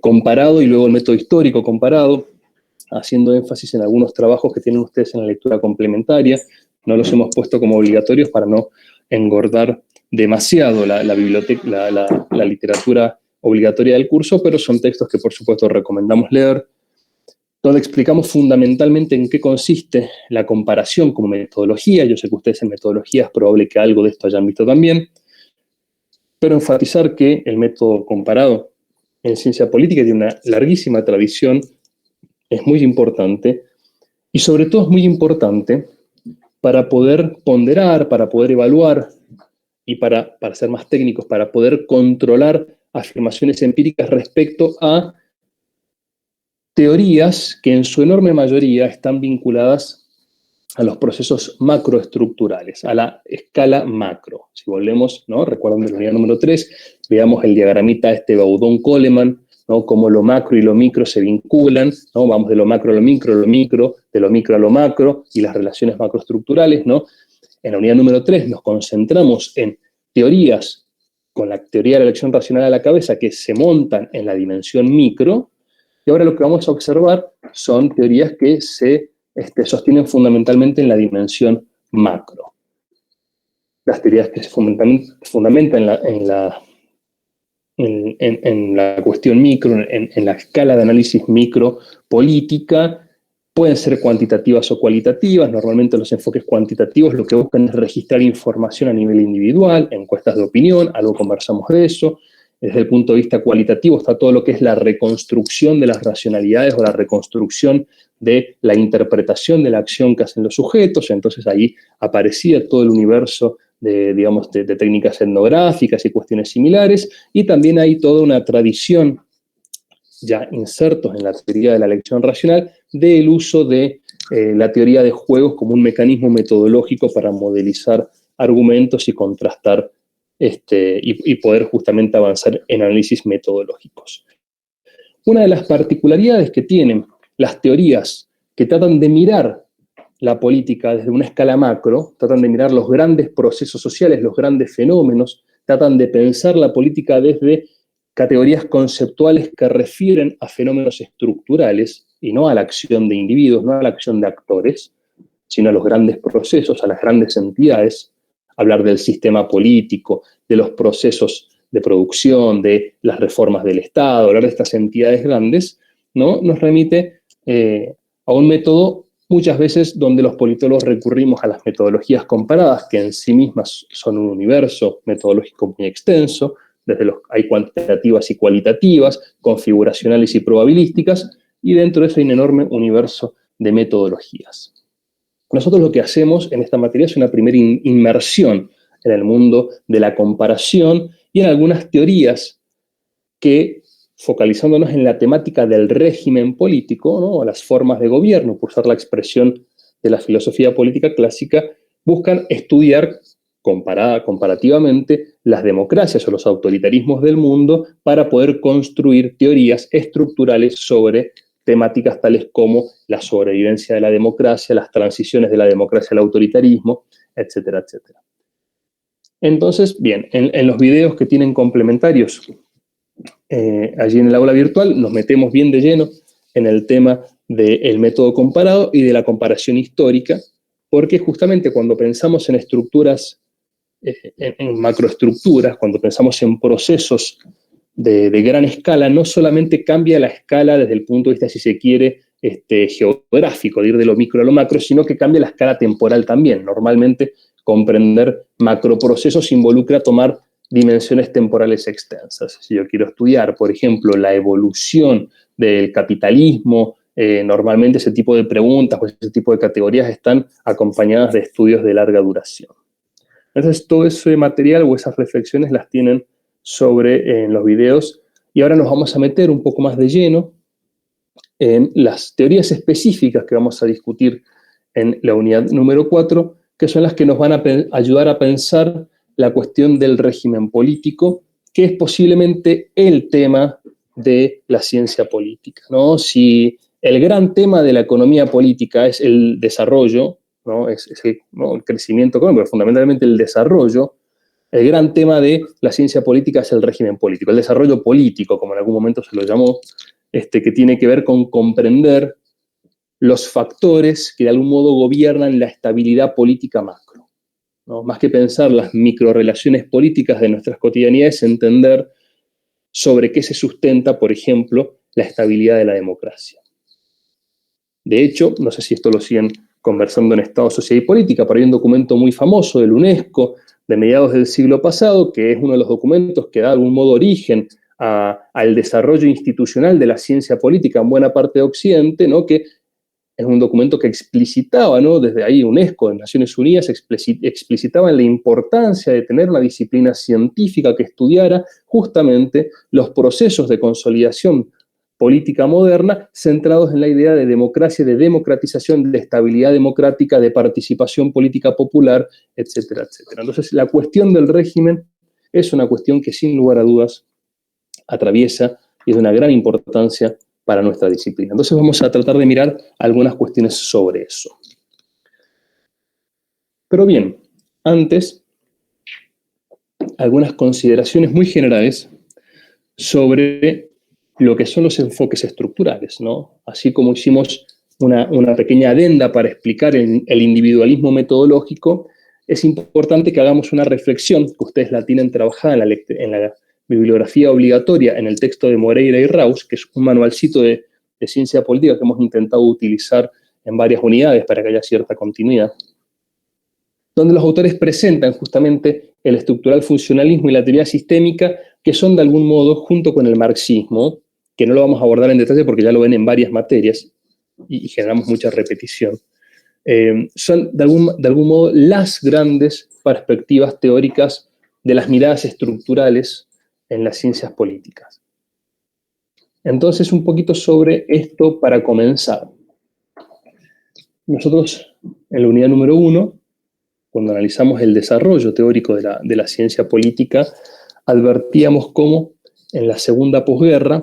comparado y luego el método histórico comparado, haciendo énfasis en algunos trabajos que tienen ustedes en la lectura complementaria. No los hemos puesto como obligatorios para no engordar demasiado la biblioteca, la literatura obligatoria del curso, pero son textos que por supuesto recomendamos leer, donde explicamos fundamentalmente en qué consiste la comparación como metodología. Yo sé que ustedes en metodología es probable que algo de esto hayan visto también, pero enfatizar que el método comparado en ciencia política tiene una larguísima tradición, es muy importante, y sobre todo es muy importante para poder ponderar, para poder evaluar y para ser más técnicos, para poder controlar afirmaciones empíricas respecto a teorías que en su enorme mayoría están vinculadas a los procesos macroestructurales, a la escala macro. Si volvemos, ¿no? Recuerdan de la unidad número 3, veamos el diagramita Baudon-Coleman, ¿no? Cómo lo macro y lo micro se vinculan, ¿no? Vamos de lo macro a lo micro, de lo micro a lo macro, y las relaciones macroestructurales, ¿no? En la unidad número 3 nos concentramos en teorías con la teoría de la elección racional a la cabeza que se montan en la dimensión micro, y ahora lo que vamos a observar son teorías que se sostienen fundamentalmente en la dimensión macro. Las teorías que se fundamentan en la cuestión micro, en la escala de análisis micro política, pueden ser cuantitativas o cualitativas. Normalmente los enfoques cuantitativos lo que buscan es registrar información a nivel individual, encuestas de opinión, algo conversamos de eso. Desde el punto de vista cualitativo está todo lo que es la reconstrucción de las racionalidades o la reconstrucción de la interpretación de la acción que hacen los sujetos. Entonces ahí aparecía todo el universo de técnicas etnográficas y cuestiones similares, y también hay toda una tradición ya insertos en la teoría de la elección racional del uso de la teoría de juegos como un mecanismo metodológico para modelizar argumentos y contrastar y poder justamente avanzar en análisis metodológicos. Una de las particularidades que tienen las teorías que tratan de mirar la política desde una escala macro, tratan de mirar los grandes procesos sociales, los grandes fenómenos, tratan de pensar la política desde categorías conceptuales que refieren a fenómenos estructurales y no a la acción de individuos, no a la acción de actores, sino a los grandes procesos, a las grandes entidades, hablar del sistema político, de los procesos de producción, de las reformas del Estado, hablar de estas entidades grandes, ¿no? Nos remite a un método muchas veces donde los politólogos recurrimos a las metodologías comparadas, que en sí mismas son un universo metodológico muy extenso. Hay cuantitativas y cualitativas, configuracionales y probabilísticas, y dentro de eso hay un enorme universo de metodologías. Nosotros lo que hacemos en esta materia es una primera inmersión en el mundo de la comparación y en algunas teorías que, focalizándonos en la temática del régimen político, ¿no? O las formas de gobierno, por usar la expresión de la filosofía política clásica, buscan estudiar comparativamente las democracias o los autoritarismos del mundo para poder construir teorías estructurales sobre temáticas tales como la sobrevivencia de la democracia, las transiciones de la democracia al autoritarismo, etcétera, etcétera. Entonces, bien, en los videos que tienen complementarios allí en el aula virtual nos metemos bien de lleno en el tema del método comparado y de la comparación histórica, porque justamente cuando pensamos en estructuras, en macroestructuras, cuando pensamos en procesos de gran escala, no solamente cambia la escala desde el punto de vista, si se quiere, geográfico, de ir de lo micro a lo macro, sino que cambia la escala temporal también. Normalmente comprender macroprocesos involucra tomar dimensiones temporales extensas. Si yo quiero estudiar, por ejemplo, la evolución del capitalismo, normalmente ese tipo de preguntas o ese tipo de categorías están acompañadas de estudios de larga duración. Entonces, todo ese material o esas reflexiones las tienen en los videos, y ahora nos vamos a meter un poco más de lleno en las teorías específicas que vamos a discutir en la unidad número 4, que son las que nos van a ayudar a pensar la cuestión del régimen político, que es posiblemente el tema de la ciencia política, ¿no? Si el gran tema de la economía política es el desarrollo, ¿no? El crecimiento económico, pero fundamentalmente el desarrollo, el gran tema de la ciencia política es el régimen político, el desarrollo político, como en algún momento se lo llamó, que tiene que ver con comprender los factores que de algún modo gobiernan la estabilidad política macro, ¿no? Más que pensar las microrelaciones políticas de nuestras cotidianidades, entender sobre qué se sustenta, por ejemplo, la estabilidad de la democracia. De hecho, no sé si esto lo siguen conversando en Estado, Sociedad y Política, pero hay un documento muy famoso del UNESCO de mediados del siglo pasado, que es uno de los documentos que da de algún modo origen al desarrollo institucional de la ciencia política en buena parte de Occidente, ¿no? Que es un documento que explicitaba, ¿no? Desde ahí UNESCO, en Naciones Unidas, explicitaba la importancia de tener una disciplina científica que estudiara justamente los procesos de consolidación política moderna centrados en la idea de democracia, de democratización, de estabilidad democrática, de participación política popular, etcétera, etcétera. Entonces, la cuestión del régimen es una cuestión que sin lugar a dudas atraviesa y es de una gran importancia para nuestra disciplina. Entonces vamos a tratar de mirar algunas cuestiones sobre eso. Pero bien, antes, algunas consideraciones muy generales sobre lo que son los enfoques estructurales, ¿no? Así como hicimos una pequeña adenda para explicar el individualismo metodológico, es importante que hagamos una reflexión, que ustedes la tienen trabajada en la bibliografía obligatoria, en el texto de Moreira y Raus, que es un manualcito de ciencia política que hemos intentado utilizar en varias unidades para que haya cierta continuidad, donde los autores presentan justamente el estructural funcionalismo y la teoría sistémica, que son de algún modo, junto con el marxismo, que no lo vamos a abordar en detalle porque ya lo ven en varias materias y generamos mucha repetición, son de algún modo las grandes perspectivas teóricas de las miradas estructurales en las ciencias políticas. Entonces, un poquito sobre esto para comenzar. Nosotros, en la unidad número 1, cuando analizamos el desarrollo teórico de la ciencia política, advertíamos cómo en la segunda posguerra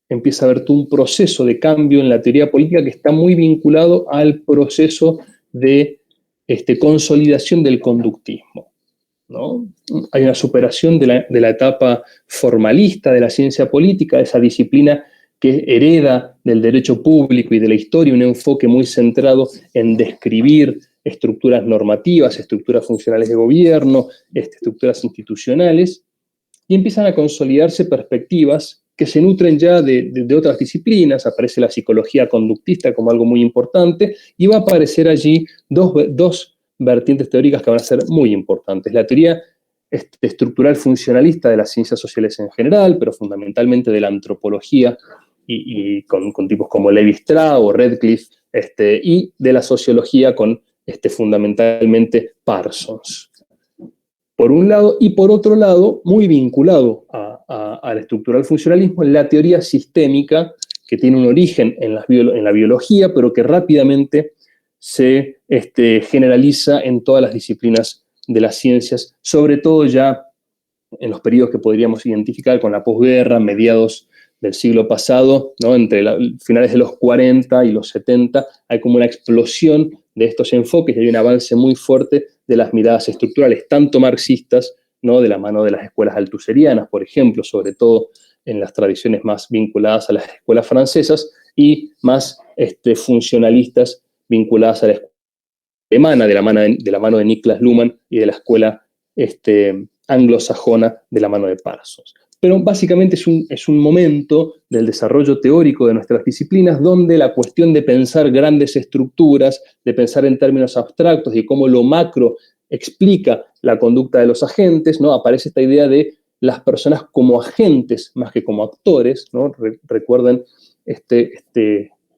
empieza a haber todo un proceso de cambio en la teoría política que está muy vinculado al proceso de consolidación del conductismo, ¿no? Hay una superación de la etapa formalista de la ciencia política, esa disciplina que hereda del derecho público y de la historia, un enfoque muy centrado en describir estructuras normativas, estructuras funcionales de gobierno, estructuras institucionales, y empiezan a consolidarse perspectivas que se nutren ya de otras disciplinas. Aparece la psicología conductista como algo muy importante, y va a aparecer allí dos vertientes teóricas que van a ser muy importantes. La teoría estructural funcionalista de las ciencias sociales en general, pero fundamentalmente de la antropología, y con tipos como Levi-Strauss o Radcliffe, y de la sociología con fundamentalmente Parsons. Por un lado, y por otro lado, muy vinculado al estructural funcionalismo, la teoría sistémica, que tiene un origen en la biología, pero que rápidamente se generaliza en todas las disciplinas de las ciencias, sobre todo ya en los periodos que podríamos identificar con la posguerra, mediados del siglo pasado, ¿no? Entre finales de los 40 y los 70, hay como una explosión de estos enfoques y hay un avance muy fuerte de las miradas estructurales, tanto marxistas, ¿no? De la mano de las escuelas altuserianas, por ejemplo, sobre todo en las tradiciones más vinculadas a las escuelas francesas, y más funcionalistas vinculadas a la escuela alemana, de la mano de Niklas Luhmann, y de la escuela anglosajona de la mano de Parsons. Pero básicamente es un momento del desarrollo teórico de nuestras disciplinas donde la cuestión de pensar grandes estructuras, de pensar en términos abstractos y cómo lo macro explica la conducta de los agentes, ¿no? Aparece esta idea de las personas como agentes más que como actores, ¿no? Recuerden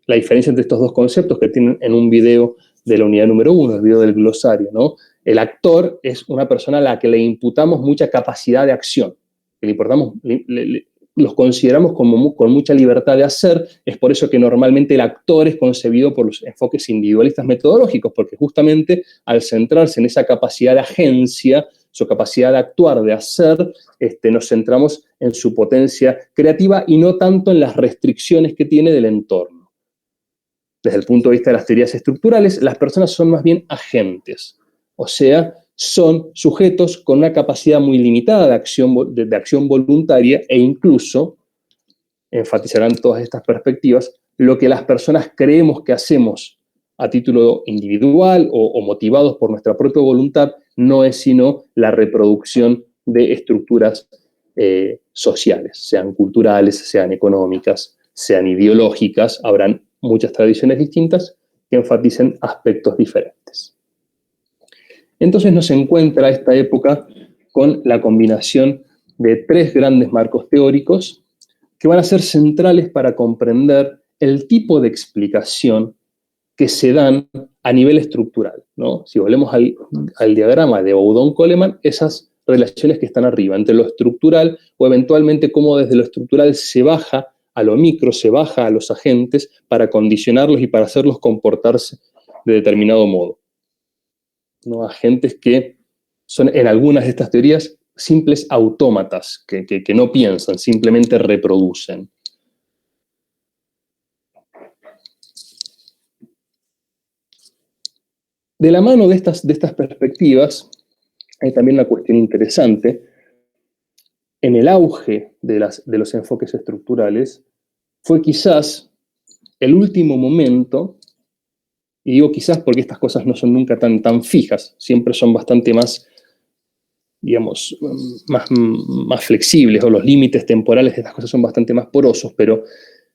la diferencia entre estos dos conceptos que tienen en un video de la unidad número 1, el video del glosario, ¿no? El actor es una persona a la que le imputamos mucha capacidad de acción, que los consideramos con mucha libertad de hacer. Es por eso que normalmente el actor es concebido por los enfoques individualistas metodológicos, porque justamente al centrarse en esa capacidad de agencia, su capacidad de actuar, de hacer, nos centramos en su potencia creativa y no tanto en las restricciones que tiene del entorno. Desde el punto de vista de las teorías estructurales, las personas son más bien agentes, o sea, son sujetos con una capacidad muy limitada de acción voluntaria e incluso, enfatizarán todas estas perspectivas, lo que las personas creemos que hacemos a título individual o motivados por nuestra propia voluntad no es sino la reproducción de estructuras sociales, sean culturales, sean económicas, sean ideológicas. Habrán muchas tradiciones distintas que enfaticen aspectos diferentes. Entonces nos encuentra esta época con la combinación de tres grandes marcos teóricos que van a ser centrales para comprender el tipo de explicación que se dan a nivel estructural, ¿no? Si volvemos al diagrama de Boudon-Coleman, esas relaciones que están arriba, entre lo estructural o eventualmente cómo desde lo estructural se baja a lo micro, se baja a los agentes para condicionarlos y para hacerlos comportarse de determinado modo, ¿no? Agentes que son en algunas de estas teorías simples autómatas, que no piensan, simplemente reproducen. De la mano de estas perspectivas, hay también una cuestión interesante. En el auge de los enfoques estructurales, fue quizás el último momento, y digo quizás porque estas cosas no son nunca tan fijas, siempre son bastante más, digamos, más flexibles, o los límites temporales de estas cosas son bastante más porosos, pero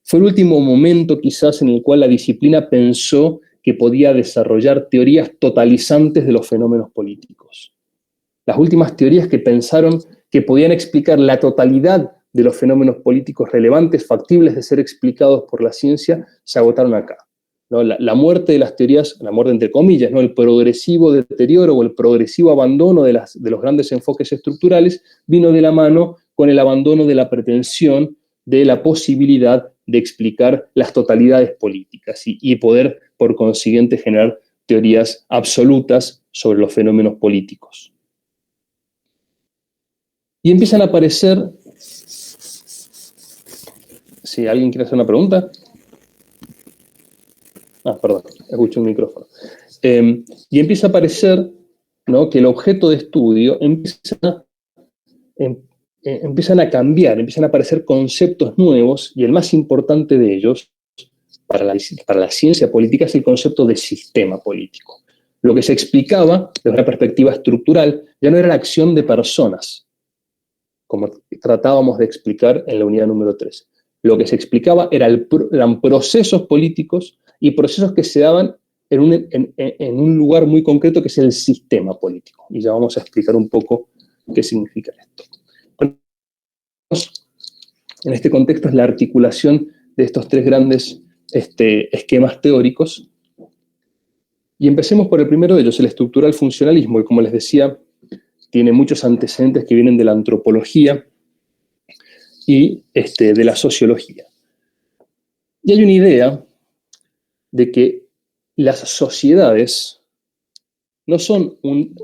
fue el último momento quizás en el cual la disciplina pensó que podía desarrollar teorías totalizantes de los fenómenos políticos. Las últimas teorías que pensaron que podían explicar la totalidad de los fenómenos políticos relevantes, factibles de ser explicados por la ciencia, se agotaron acá, ¿no? La muerte de las teorías, la muerte entre comillas, ¿no? El progresivo deterioro o el progresivo abandono de los grandes enfoques estructurales vino de la mano con el abandono de la pretensión de la posibilidad de explicar las totalidades políticas y poder, por consiguiente, generar teorías absolutas sobre los fenómenos políticos. Y empiezan a aparecer, si alguien quiere hacer una pregunta. Perdón, escucho un micrófono. Y empieza a aparecer, ¿no?, que el objeto de estudio empiezan a cambiar, empiezan a aparecer conceptos nuevos, y el más importante de ellos, para la ciencia política, es el concepto de sistema político. Lo que se explicaba desde una perspectiva estructural ya no era la acción de personas, como tratábamos de explicar en la unidad número 3. Lo que se explicaba eran procesos políticos y procesos que se daban en un lugar muy concreto que es el sistema político. Y ya vamos a explicar un poco qué significa esto. En este contexto es la articulación de estos tres grandes esquemas teóricos. Y empecemos por el primero de ellos, el estructural funcionalismo, que, como les decía, tiene muchos antecedentes que vienen de la antropología y de la sociología. Y hay una idea de que las sociedades no son un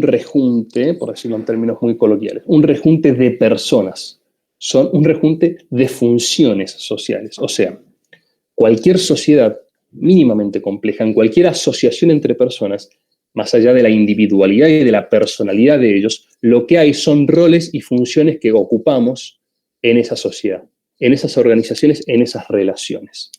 rejunte, por decirlo en términos muy coloquiales, un rejunte de personas, son un rejunte de funciones sociales. O sea, cualquier sociedad mínimamente compleja, en cualquier asociación entre personas, más allá de la individualidad y de la personalidad de ellos, lo que hay son roles y funciones que ocupamos en esa sociedad, en esas organizaciones, en esas relaciones.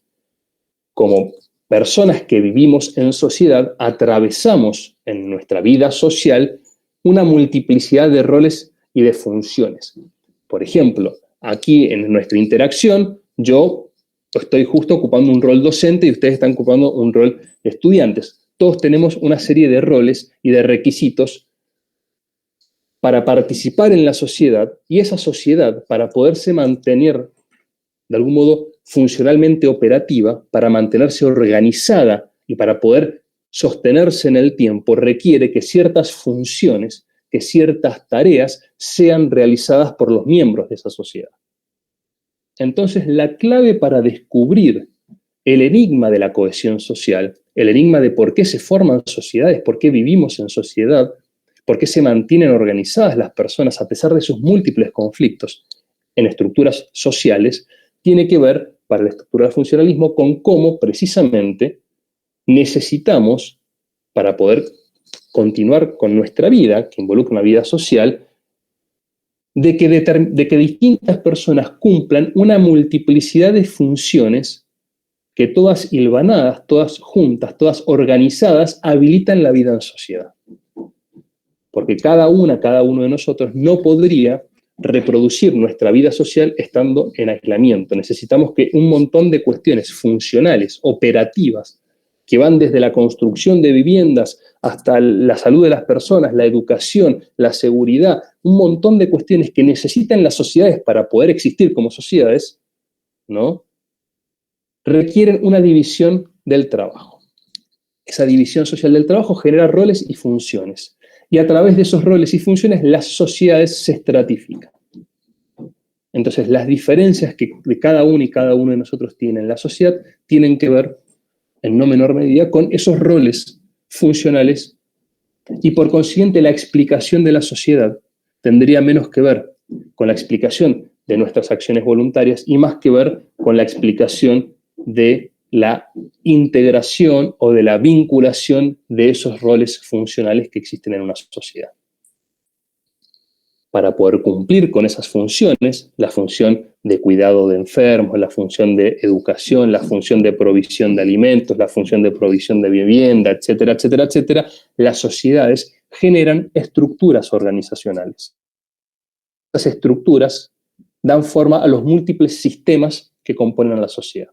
Como personas que vivimos en sociedad, atravesamos en nuestra vida social una multiplicidad de roles y de funciones. Por ejemplo, aquí en nuestra interacción, yo estoy justo ocupando un rol docente y ustedes están ocupando un rol de estudiantes. Todos tenemos una serie de roles y de requisitos para participar en la sociedad, y esa sociedad, para poderse mantener de algún modo funcionalmente operativa, para mantenerse organizada y para poder sostenerse en el tiempo, requiere que ciertas funciones, que ciertas tareas sean realizadas por los miembros de esa sociedad. Entonces, la clave para descubrir el enigma de la cohesión social, el enigma de por qué se forman sociedades, por qué vivimos en sociedad, por qué se mantienen organizadas las personas a pesar de sus múltiples conflictos en estructuras sociales, tiene que ver, para la estructura del funcionalismo, con cómo precisamente necesitamos, para poder continuar con nuestra vida, que involucra una vida social, de que distintas personas cumplan una multiplicidad de funciones que todas hilvanadas, todas juntas, todas organizadas, habilitan la vida en sociedad. Porque cada uno de nosotros no podría reproducir nuestra vida social estando en aislamiento. Necesitamos que un montón de cuestiones funcionales, operativas, que van desde la construcción de viviendas hasta la salud de las personas, la educación, la seguridad, un montón de cuestiones que necesitan las sociedades para poder existir como sociedades, ¿no? Requieren una división del trabajo. Esa división social del trabajo genera roles y funciones. Y a través de esos roles y funciones las sociedades se estratifican. Entonces las diferencias que de cada uno y cada uno de nosotros tiene en la sociedad tienen que ver, en no menor medida, con esos roles funcionales y por consiguiente la explicación de la sociedad tendría menos que ver con la explicación de nuestras acciones voluntarias y más que ver con la explicación de la integración o de la vinculación de esos roles funcionales que existen en una sociedad. Para poder cumplir con esas funciones, la función de cuidado de enfermos, la función de educación, la función de provisión de alimentos, la función de provisión de vivienda, etcétera, etcétera, etcétera, las sociedades generan estructuras organizacionales. Esas estructuras dan forma a los múltiples sistemas que componen a la sociedad.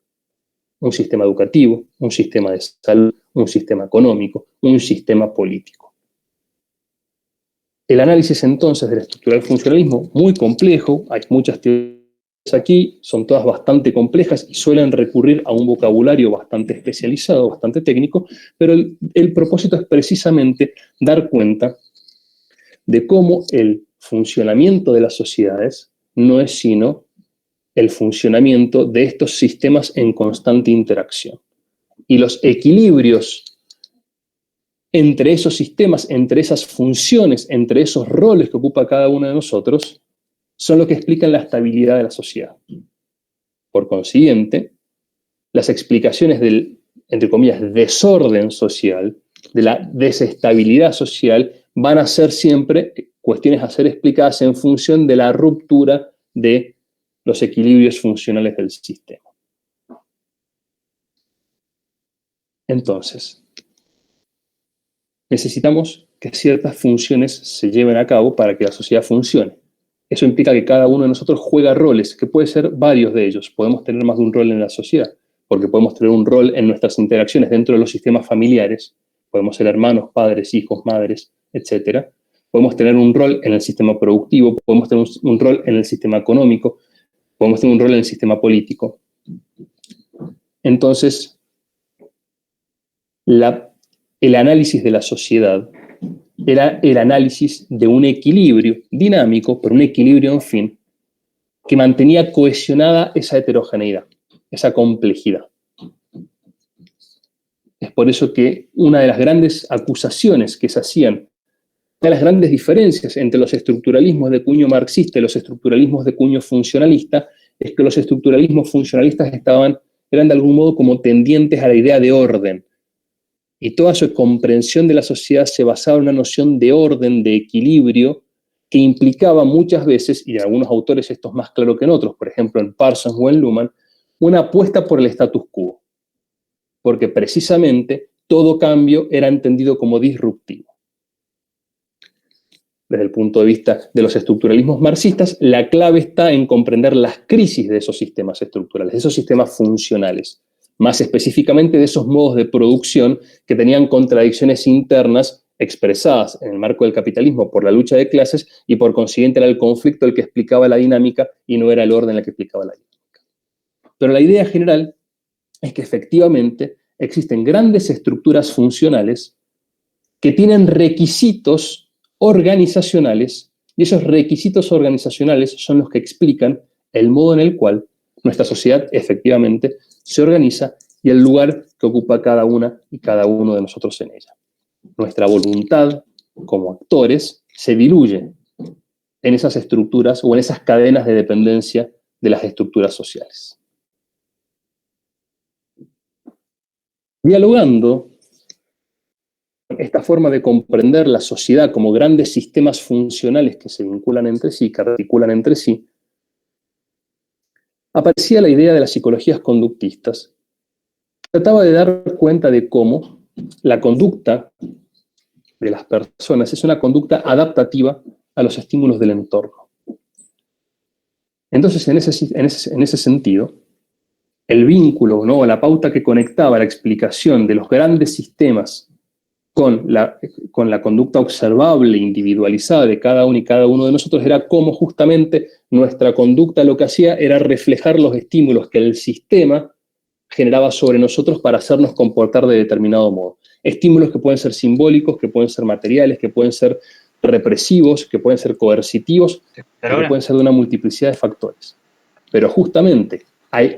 Un sistema educativo, un sistema de salud, un sistema económico, un sistema político. El análisis entonces de la estructura del funcionalismo, muy complejo, hay muchas teorías aquí, son todas bastante complejas y suelen recurrir a un vocabulario bastante especializado, bastante técnico, pero el propósito es precisamente dar cuenta de cómo el funcionamiento de las sociedades no es sino el funcionamiento de estos sistemas en constante interacción. Y los equilibrios entre esos sistemas, entre esas funciones, entre esos roles que ocupa cada uno de nosotros, son lo que explican la estabilidad de la sociedad. Por consiguiente, las explicaciones del, entre comillas, desorden social, de la desestabilidad social, van a ser siempre cuestiones a ser explicadas en función de la ruptura de los equilibrios funcionales del sistema. Entonces, necesitamos que ciertas funciones se lleven a cabo para que la sociedad funcione. Eso implica que cada uno de nosotros juega roles, que puede ser varios de ellos. Podemos tener más de un rol en la sociedad, porque podemos tener un rol en nuestras interacciones dentro de los sistemas familiares. Podemos ser hermanos, padres, hijos, madres, etc. Podemos tener un rol en el sistema productivo, podemos tener un rol en el sistema económico, podemos tener un rol en el sistema político. Entonces, el análisis de la sociedad era el análisis de un equilibrio dinámico, pero un equilibrio, en fin, que mantenía cohesionada esa heterogeneidad, esa complejidad. Es por eso que una de las grandes acusaciones que se hacían, una de las grandes diferencias entre los estructuralismos de cuño marxista y los estructuralismos de cuño funcionalista, es que los estructuralismos funcionalistas eran de algún modo como tendientes a la idea de orden. Y toda su comprensión de la sociedad se basaba en una noción de orden, de equilibrio, que implicaba muchas veces, y en algunos autores esto es más claro que en otros, por ejemplo en Parsons o en Luhmann, una apuesta por el status quo, porque precisamente todo cambio era entendido como disruptivo. Desde el punto de vista de los estructuralismos marxistas, la clave está en comprender las crisis de esos sistemas estructurales, de esos sistemas funcionales, más específicamente de esos modos de producción que tenían contradicciones internas expresadas en el marco del capitalismo por la lucha de clases y por consiguiente era el conflicto el que explicaba la dinámica y no era el orden el que explicaba la dinámica. Pero la idea general es que efectivamente existen grandes estructuras funcionales que tienen requisitos organizacionales y esos requisitos organizacionales son los que explican el modo en el cual nuestra sociedad efectivamente se organiza y el lugar que ocupa cada una y cada uno de nosotros en ella. Nuestra voluntad como actores se diluye en esas estructuras o en esas cadenas de dependencia de las estructuras sociales. Dialogando esta forma de comprender la sociedad como grandes sistemas funcionales que se vinculan entre sí, que articulan entre sí, aparecía la idea de las psicologías conductistas. Trataba de dar cuenta de cómo la conducta de las personas es una conducta adaptativa a los estímulos del entorno. Entonces, en ese sentido, el vínculo, ¿no?, la pauta que conectaba la explicación de los grandes sistemas con la conducta observable, individualizada de cada uno y cada uno de nosotros, era cómo justamente nuestra conducta lo que hacía era reflejar los estímulos que el sistema generaba sobre nosotros para hacernos comportar de determinado modo. Estímulos que pueden ser simbólicos, que pueden ser materiales, que pueden ser represivos, que pueden ser coercitivos, que pueden ser de una multiplicidad de factores. Pero justamente hay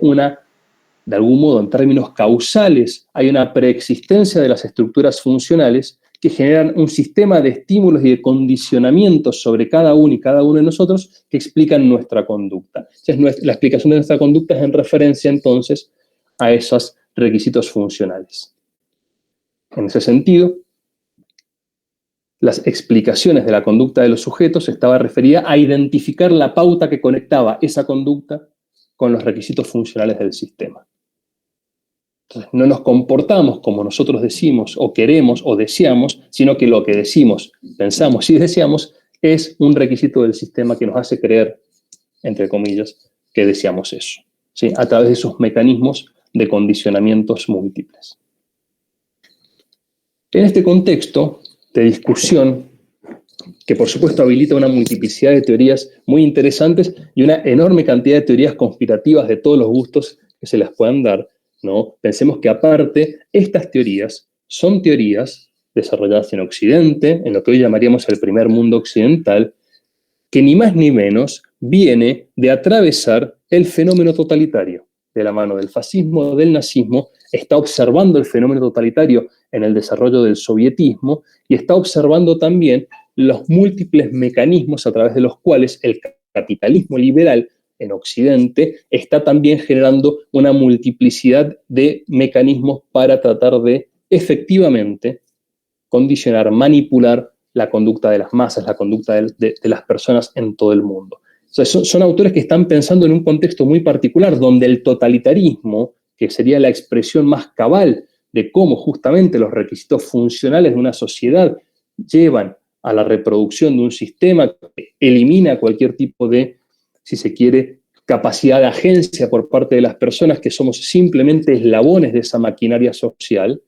de algún modo, en términos causales, hay una preexistencia de las estructuras funcionales que generan un sistema de estímulos y de condicionamientos sobre cada uno y cada uno de nosotros que explican nuestra conducta. Entonces, la explicación de nuestra conducta es en referencia, entonces, a esos requisitos funcionales. En ese sentido, las explicaciones de la conducta de los sujetos estaba referida a identificar la pauta que conectaba esa conducta con los requisitos funcionales del sistema. Entonces, no nos comportamos como nosotros decimos o queremos o deseamos, sino que lo que decimos, pensamos y deseamos es un requisito del sistema que nos hace creer, entre comillas, que deseamos eso, ¿sí?, a través de esos mecanismos de condicionamientos múltiples. En este contexto de discusión, que por supuesto habilita una multiplicidad de teorías muy interesantes y una enorme cantidad de teorías conspirativas de todos los gustos que se las puedan dar, ¿no? Pensemos que aparte, estas teorías son teorías desarrolladas en Occidente, en lo que hoy llamaríamos el primer mundo occidental, que ni más ni menos viene de atravesar el fenómeno totalitario. De la mano del fascismo, del nazismo, está observando el fenómeno totalitario en el desarrollo del sovietismo y está observando también los múltiples mecanismos a través de los cuales el capitalismo liberal en Occidente está también generando una multiplicidad de mecanismos para tratar de efectivamente condicionar, manipular la conducta de las masas, la conducta de las personas en todo el mundo. O sea, son autores que están pensando en un contexto muy particular, donde el totalitarismo, que sería la expresión más cabal de cómo justamente los requisitos funcionales de una sociedad llevan a la reproducción de un sistema que elimina cualquier tipo de, si se quiere, capacidad de agencia por parte de las personas, que somos simplemente eslabones de esa maquinaria social.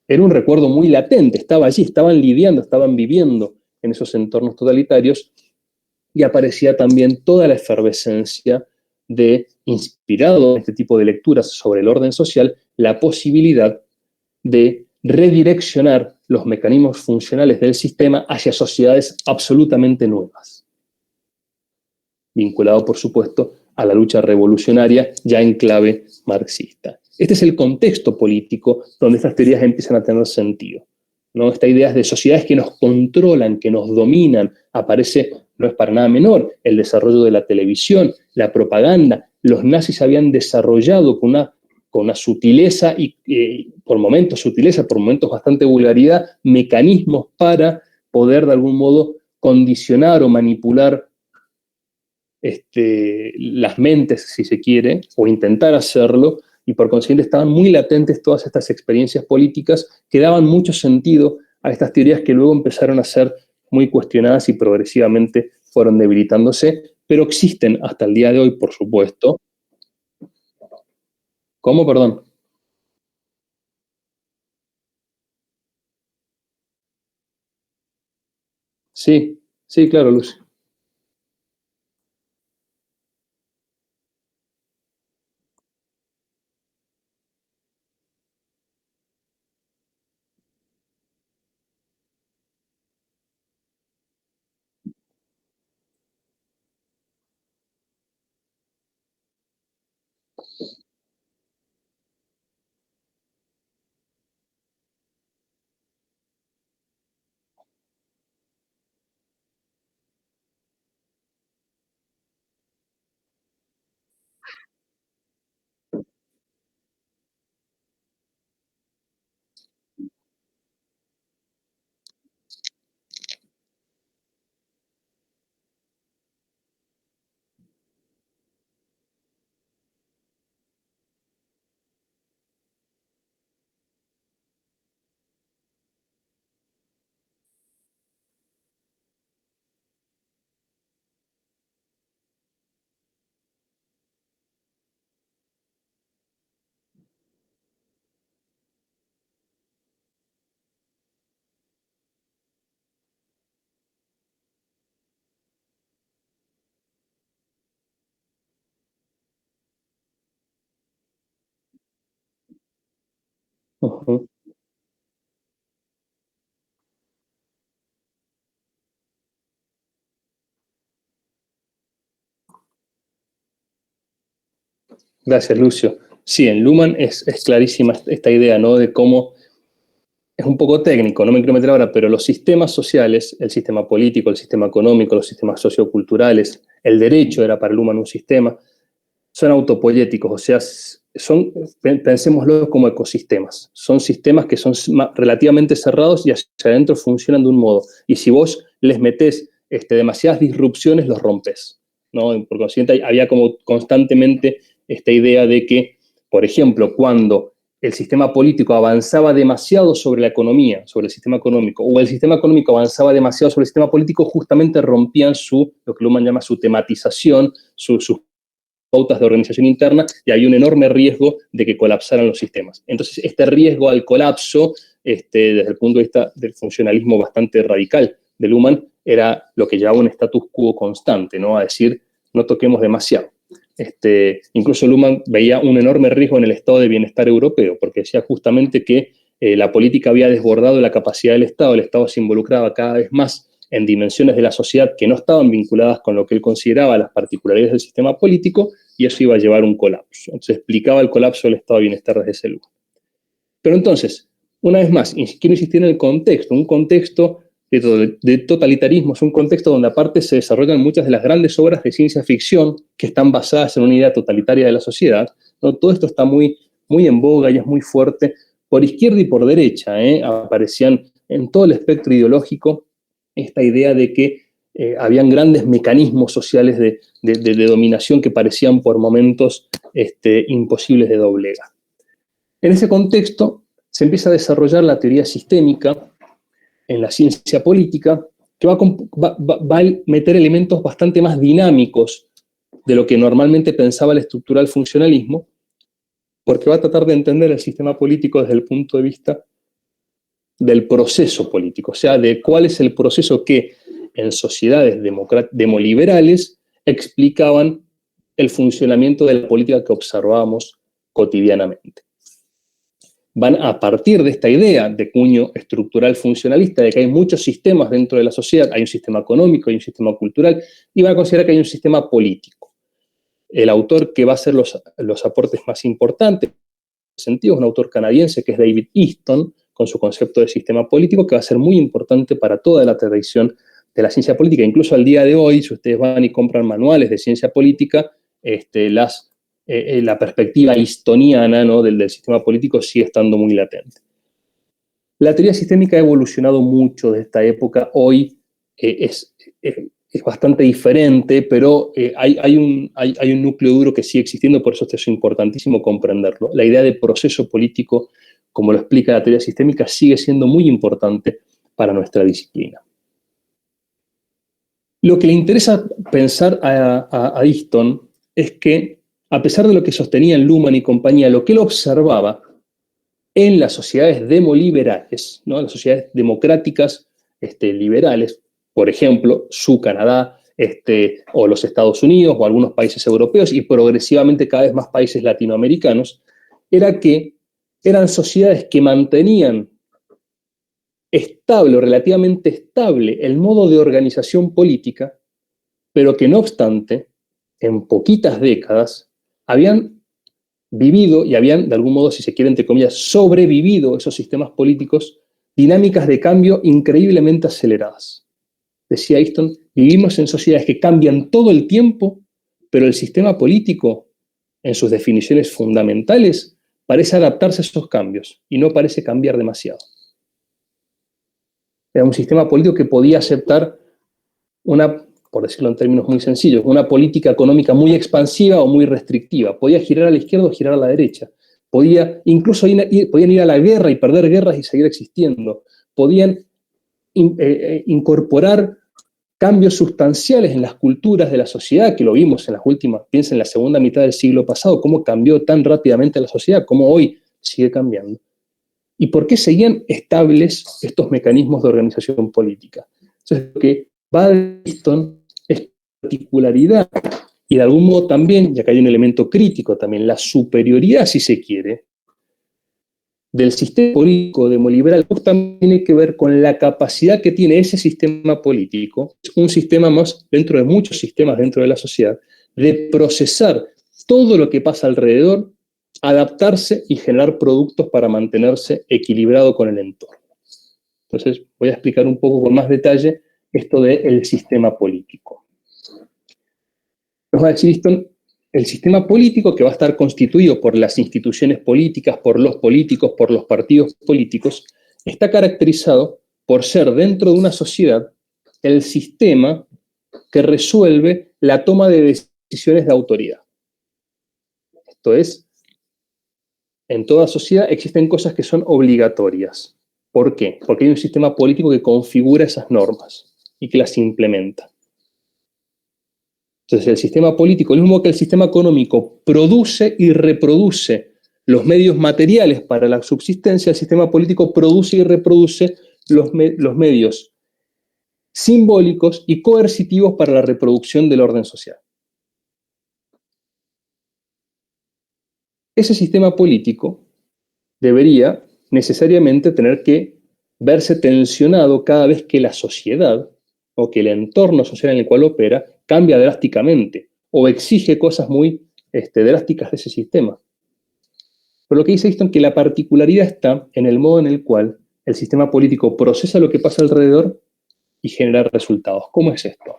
Era un recuerdo muy latente, estaba allí, estaban lidiando, estaban viviendo en esos entornos totalitarios, y aparecía también toda la efervescencia de, inspirado en este tipo de lecturas sobre el orden social, la posibilidad de redireccionar los mecanismos funcionales del sistema hacia sociedades absolutamente nuevas, vinculado, por supuesto, a la lucha revolucionaria ya en clave marxista. Este es el contexto político donde estas teorías empiezan a tener sentido, ¿no? Esta idea de sociedades que nos controlan, que nos dominan, aparece, no es para nada menor, el desarrollo de la televisión, la propaganda. Los nazis habían desarrollado con una sutileza y por momentos sutileza, por momentos bastante vulgaridad, mecanismos para poder de algún modo condicionar o manipular las mentes, si se quiere, o intentar hacerlo, y por consiguiente estaban muy latentes todas estas experiencias políticas que daban mucho sentido a estas teorías que luego empezaron a ser muy cuestionadas y progresivamente fueron debilitándose, pero existen hasta el día de hoy, por supuesto. ¿Cómo, perdón? Sí, sí, claro, Luz. Ujú. Gracias, Lucio. Sí, en Luhmann es clarísima esta idea, ¿no? De cómo es un poco técnico, no me quiero meter ahora, pero los sistemas sociales, el sistema político, el sistema económico, los sistemas socioculturales, el derecho era para Luhmann un sistema, son autopoyéticos, o sea, pensémoslo como ecosistemas. Son sistemas que son relativamente cerrados y hacia adentro funcionan de un modo. Y si vos les metés demasiadas disrupciones, los rompes, ¿no? Por consiguiente, había como constantemente esta idea de que, por ejemplo, cuando el sistema político avanzaba demasiado sobre la economía, sobre el sistema económico, o el sistema económico avanzaba demasiado sobre el sistema político, justamente rompían lo que Luhmann llama su tematización, sus pautas de organización interna, y hay un enorme riesgo de que colapsaran los sistemas. Entonces, este riesgo al colapso, desde el punto de vista del funcionalismo bastante radical de Luhmann, era lo que llevaba un status quo constante, ¿no? A decir, no toquemos demasiado. Incluso Luhmann veía un enorme riesgo en el estado de bienestar europeo, porque decía justamente que la política había desbordado la capacidad del Estado, el Estado se involucraba cada vez más en dimensiones de la sociedad que no estaban vinculadas con lo que él consideraba las particularidades del sistema político, y eso iba a llevar a un colapso. Entonces explicaba el colapso del estado de bienestar desde ese lugar. Pero entonces, una vez más, quiero insistir en el contexto, un contexto de totalitarismo, es un contexto donde aparte se desarrollan muchas de las grandes obras de ciencia ficción que están basadas en una idea totalitaria de la sociedad, ¿no? Todo esto está muy, muy en boga y es muy fuerte. Por izquierda y por derecha aparecían en todo el espectro ideológico esta idea de que habían grandes mecanismos sociales de dominación que parecían por momentos imposibles de doblegar. En ese contexto se empieza a desarrollar la teoría sistémica en la ciencia política, que va a meter elementos bastante más dinámicos de lo que normalmente pensaba el estructural funcionalismo, porque va a tratar de entender el sistema político desde el punto de vista del proceso político, o sea, de cuál es el proceso que en sociedades demoliberales explicaban el funcionamiento de la política que observábamos cotidianamente. Van a partir de esta idea de cuño estructural funcionalista, de que hay muchos sistemas dentro de la sociedad, hay un sistema económico, hay un sistema cultural, y van a considerar que hay un sistema político. El autor que va a hacer los aportes más importantes, en ese sentido, es un autor canadiense que es David Easton, con su concepto de sistema político, que va a ser muy importante para toda la tradición de la ciencia política. Incluso al día de hoy, si ustedes van y compran manuales de ciencia política, la perspectiva histoniana, ¿no?, del sistema político sigue estando muy latente. La teoría sistémica ha evolucionado mucho desde esta época. Hoy es bastante diferente, pero hay un núcleo duro que sigue existiendo, por eso es importantísimo comprenderlo. La idea de proceso político, como lo explica la teoría sistémica, sigue siendo muy importante para nuestra disciplina. Lo que le interesa pensar a Easton es que, a pesar de lo que sostenían Luhmann y compañía, lo que él observaba en las sociedades demoliberales, ¿no?, las sociedades democráticas liberales, por ejemplo, su Canadá, o los Estados Unidos, o algunos países europeos, y progresivamente cada vez más países latinoamericanos, era que eran sociedades que mantenían estable o relativamente estable el modo de organización política, pero que no obstante, en poquitas décadas, habían vivido y habían, de algún modo, si se quiere, entre comillas, sobrevivido esos sistemas políticos, dinámicas de cambio increíblemente aceleradas. Decía Easton, vivimos en sociedades que cambian todo el tiempo, pero el sistema político, en sus definiciones fundamentales, parece adaptarse a esos cambios y no parece cambiar demasiado. Era un sistema político que podía aceptar una, por decirlo en términos muy sencillos, una política económica muy expansiva o muy restrictiva. Podía girar a la izquierda o girar a la derecha. Podían ir a la guerra y perder guerras y seguir existiendo. Podían incorporar cambios sustanciales en las culturas de la sociedad, que lo vimos en las últimas, piensa en la segunda mitad del siglo pasado, cómo cambió tan rápidamente la sociedad, cómo hoy sigue cambiando. ¿Y por qué seguían estables estos mecanismos de organización política? Entonces, lo que va a Easton es particularidad y de algún modo también, ya que hay un elemento crítico también, la superioridad, si se quiere, del sistema político demoliberal también tiene que ver con la capacidad que tiene ese sistema político, un sistema más dentro de muchos sistemas dentro de la sociedad, de procesar todo lo que pasa alrededor, adaptarse y generar productos para mantenerse equilibrado con el entorno. Entonces, voy a explicar un poco con más detalle esto del sistema político. Nos va a decir esto, el sistema político, que va a estar constituido por las instituciones políticas, por los políticos, por los partidos políticos, está caracterizado por ser dentro de una sociedad el sistema que resuelve la toma de decisiones de autoridad. Esto es, en toda sociedad existen cosas que son obligatorias. ¿Por qué? Porque hay un sistema político que configura esas normas y que las implementa. Entonces, el sistema político, lo mismo que el sistema económico, produce y reproduce los medios materiales para la subsistencia, el sistema político produce y reproduce los medios simbólicos y coercitivos para la reproducción del orden social. Ese sistema político debería necesariamente tener que verse tensionado cada vez que la sociedad o que el entorno social en el cual opera cambia drásticamente o exige cosas muy drásticas de ese sistema. Pero lo que dice Easton es que la particularidad está en el modo en el cual el sistema político procesa lo que pasa alrededor y genera resultados. ¿Cómo es esto?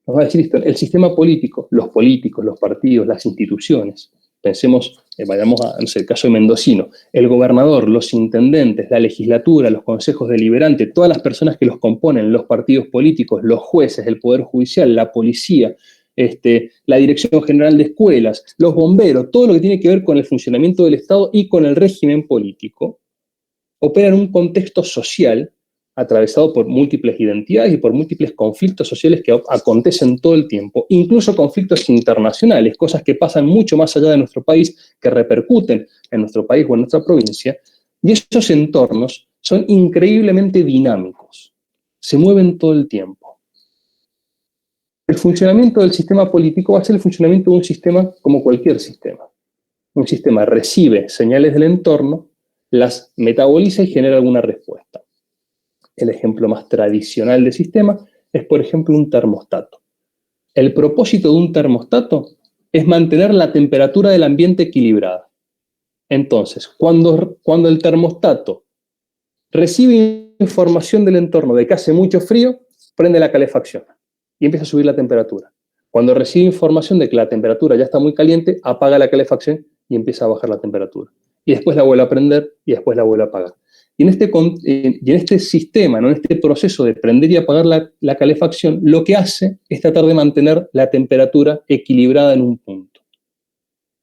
Nos va a decir Easton, el sistema político, los políticos, los partidos, las instituciones, pensemos, vayamos a, no sé, el caso de Mendocino, el gobernador, los intendentes, la legislatura, los consejos deliberantes, todas las personas que los componen, los partidos políticos, los jueces, el poder judicial, la policía, la Dirección General de Escuelas, los bomberos, todo lo que tiene que ver con el funcionamiento del Estado y con el régimen político, opera en un contexto social atravesado por múltiples identidades y por múltiples conflictos sociales que acontecen todo el tiempo, incluso conflictos internacionales, cosas que pasan mucho más allá de nuestro país, que repercuten en nuestro país o en nuestra provincia, y esos entornos son increíblemente dinámicos, se mueven todo el tiempo. El funcionamiento del sistema político va a ser el funcionamiento de un sistema como cualquier sistema. Un sistema recibe señales del entorno, las metaboliza y genera alguna respuesta. El ejemplo más tradicional de sistema es, por ejemplo, un termostato. El propósito de un termostato es mantener la temperatura del ambiente equilibrada. Entonces, cuando el termostato recibe información del entorno de que hace mucho frío, prende la calefacción y empieza a subir la temperatura. Cuando recibe información de que la temperatura ya está muy caliente, apaga la calefacción y empieza a bajar la temperatura. Y después la vuelve a prender y después la vuelve a apagar. Y en este sistema, ¿no? En este proceso de prender y apagar la calefacción, lo que hace es tratar de mantener la temperatura equilibrada en un punto.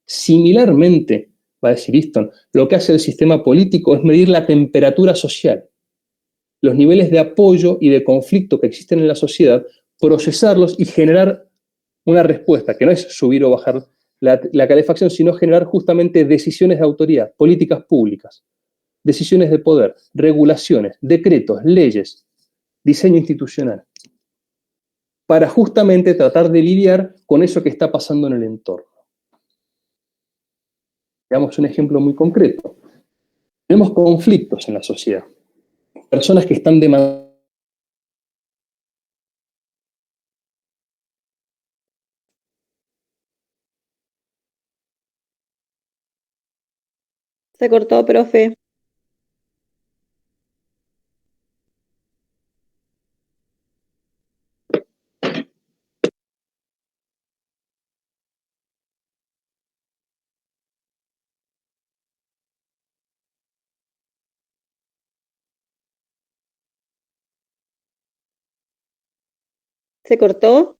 Similarmente, va a decir Easton, lo que hace el sistema político es medir la temperatura social, los niveles de apoyo y de conflicto que existen en la sociedad, procesarlos y generar una respuesta, que no es subir o bajar la calefacción, sino generar justamente decisiones de autoridad, políticas públicas, decisiones de poder, regulaciones, decretos, leyes, diseño institucional, para justamente tratar de lidiar con eso que está pasando en el entorno. Veamos un ejemplo muy concreto. Tenemos conflictos en la sociedad. Personas que están demandando. Se cortó, profe. Se cortó.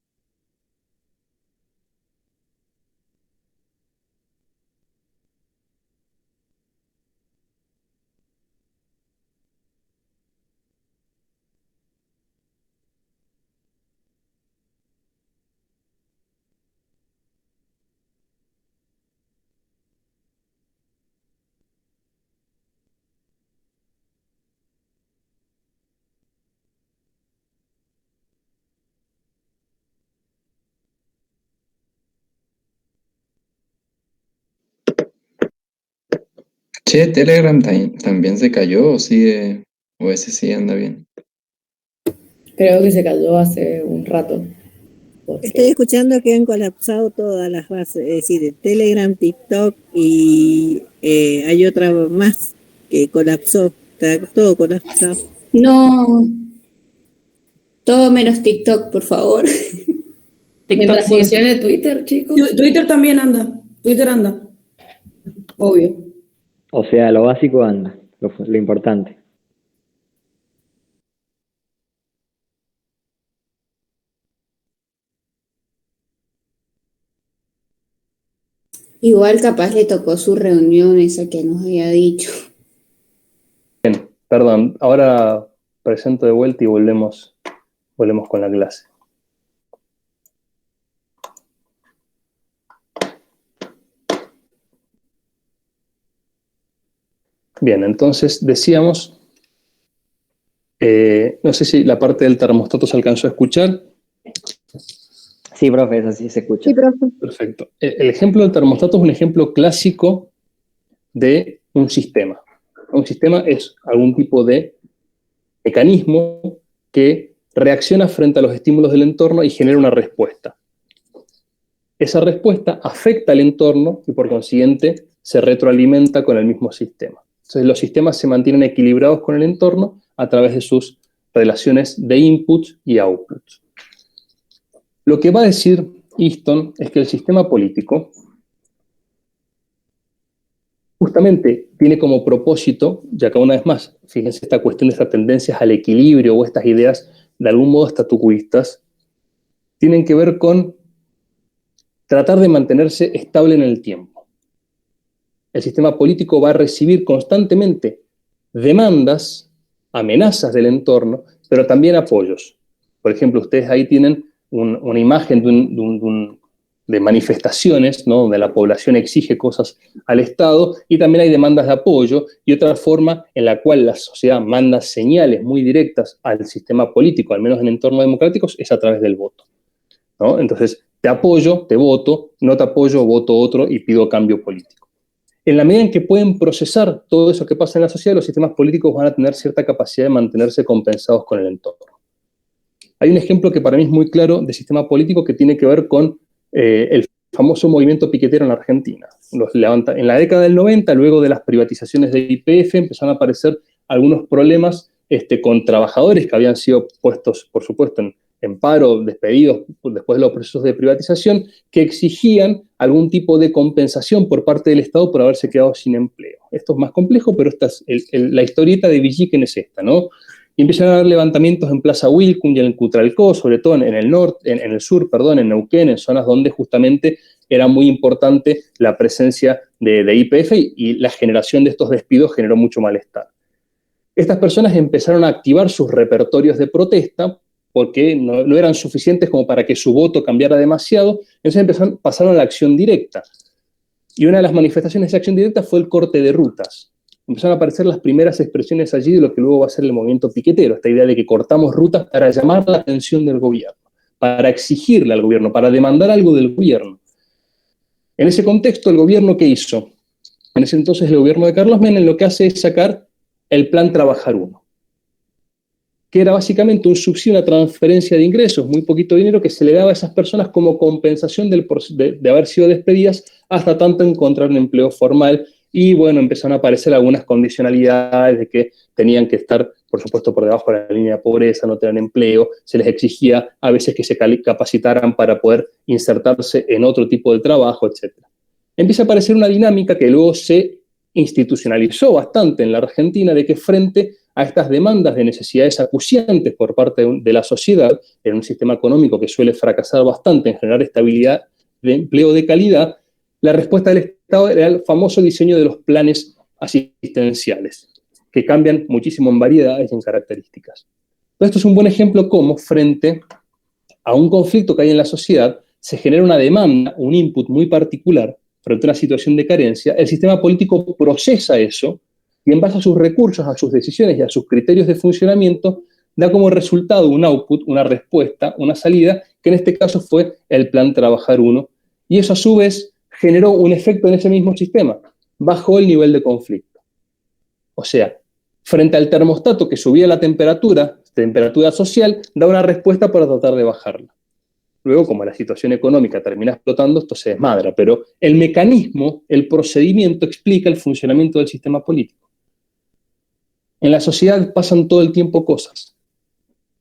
Che, Telegram también se cayó o sigue, o ese sí anda bien. Creo que se cayó hace un rato. Estoy escuchando que han colapsado todas las bases, es decir, Telegram, TikTok y hay otra más que colapsó, está todo colapsado. No, todo menos TikTok, por favor. Mientras funcione Twitter, chicos. Twitter también anda. Twitter anda. Obvio. O sea, lo básico anda, lo importante. Igual capaz le tocó su reunión esa que nos había dicho. Perdón, ahora presento de vuelta y volvemos con la clase. Bien, entonces decíamos, no sé si la parte del termostato se alcanzó a escuchar. Sí, profe, eso sí se escucha. Sí, profe. Perfecto. El ejemplo del termostato es un ejemplo clásico de un sistema. Un sistema es algún tipo de mecanismo que reacciona frente a los estímulos del entorno y genera una respuesta. Esa respuesta afecta al entorno y por consiguiente se retroalimenta con el mismo sistema. Entonces los sistemas se mantienen equilibrados con el entorno a través de sus relaciones de inputs y outputs. Lo que va a decir Easton es que el sistema político justamente tiene como propósito, ya que una vez más, fíjense esta cuestión de estas tendencias al equilibrio o estas ideas de algún modo estatucuistas, tienen que ver con tratar de mantenerse estable en el tiempo. El sistema político va a recibir constantemente demandas, amenazas del entorno, pero también apoyos. Por ejemplo, ustedes ahí tienen una imagen de manifestaciones, ¿no?, donde la población exige cosas al Estado, y también hay demandas de apoyo, y otra forma en la cual la sociedad manda señales muy directas al sistema político, al menos en entornos democráticos, es a través del voto, ¿no? Entonces, te apoyo, te voto, no te apoyo, voto otro y pido cambio político. En la medida en que pueden procesar todo eso que pasa en la sociedad, los sistemas políticos van a tener cierta capacidad de mantenerse compensados con el entorno. Hay un ejemplo que para mí es muy claro de sistema político que tiene que ver con el famoso movimiento piquetero en la Argentina. En la década del 90, luego de las privatizaciones de YPF, empezaron a aparecer algunos problemas con trabajadores que habían sido puestos, por supuesto, en paro, despedidos después de los procesos de privatización, que exigían algún tipo de compensación por parte del Estado por haberse quedado sin empleo. Esto es más complejo, pero la historieta de Villiquen es esta, ¿no? Y empiezan a haber levantamientos en Plaza Wilcún y en el Cutralcó, sobre todo en el sur, en Neuquén, en zonas donde justamente era muy importante la presencia de YPF y la generación de estos despidos generó mucho malestar. Estas personas empezaron a activar sus repertorios de protesta porque no eran suficientes como para que su voto cambiara demasiado, entonces pasaron a la acción directa. Y una de las manifestaciones de acción directa fue el corte de rutas. Empezaron a aparecer las primeras expresiones allí de lo que luego va a ser el movimiento piquetero, esta idea de que cortamos rutas para llamar la atención del gobierno, para exigirle al gobierno, para demandar algo del gobierno. En ese contexto, ¿el gobierno qué hizo? En ese entonces el gobierno de Carlos Menem lo que hace es sacar el Plan Trabajar 1, que era básicamente un subsidio, una transferencia de ingresos, muy poquito dinero que se le daba a esas personas como compensación de haber sido despedidas hasta tanto encontrar un empleo formal. Y bueno, empezaron a aparecer algunas condicionalidades de que tenían que estar, por supuesto, por debajo de la línea de pobreza, no tener empleo, se les exigía a veces que se capacitaran para poder insertarse en otro tipo de trabajo, etc. Empieza a aparecer una dinámica que luego se institucionalizó bastante en la Argentina, de que frente a estas demandas de necesidades acuciantes por parte de la sociedad, en un sistema económico que suele fracasar bastante en generar estabilidad de empleo de calidad, la respuesta del Estado era el famoso diseño de los planes asistenciales, que cambian muchísimo en variedades y en características. Esto es un buen ejemplo cómo, frente a un conflicto que hay en la sociedad, se genera una demanda, un input muy particular, frente a una situación de carencia, el sistema político procesa eso y en base a sus recursos, a sus decisiones y a sus criterios de funcionamiento, da como resultado un output, una respuesta, una salida, que en este caso fue el Plan Trabajar 1, y eso a su vez generó un efecto en ese mismo sistema, bajó el nivel de conflicto. O sea, frente al termostato que subía la temperatura social, da una respuesta para tratar de bajarla. Luego, como la situación económica termina explotando, esto se desmadra, pero el mecanismo, el procedimiento explica el funcionamiento del sistema político. En la sociedad pasan todo el tiempo cosas.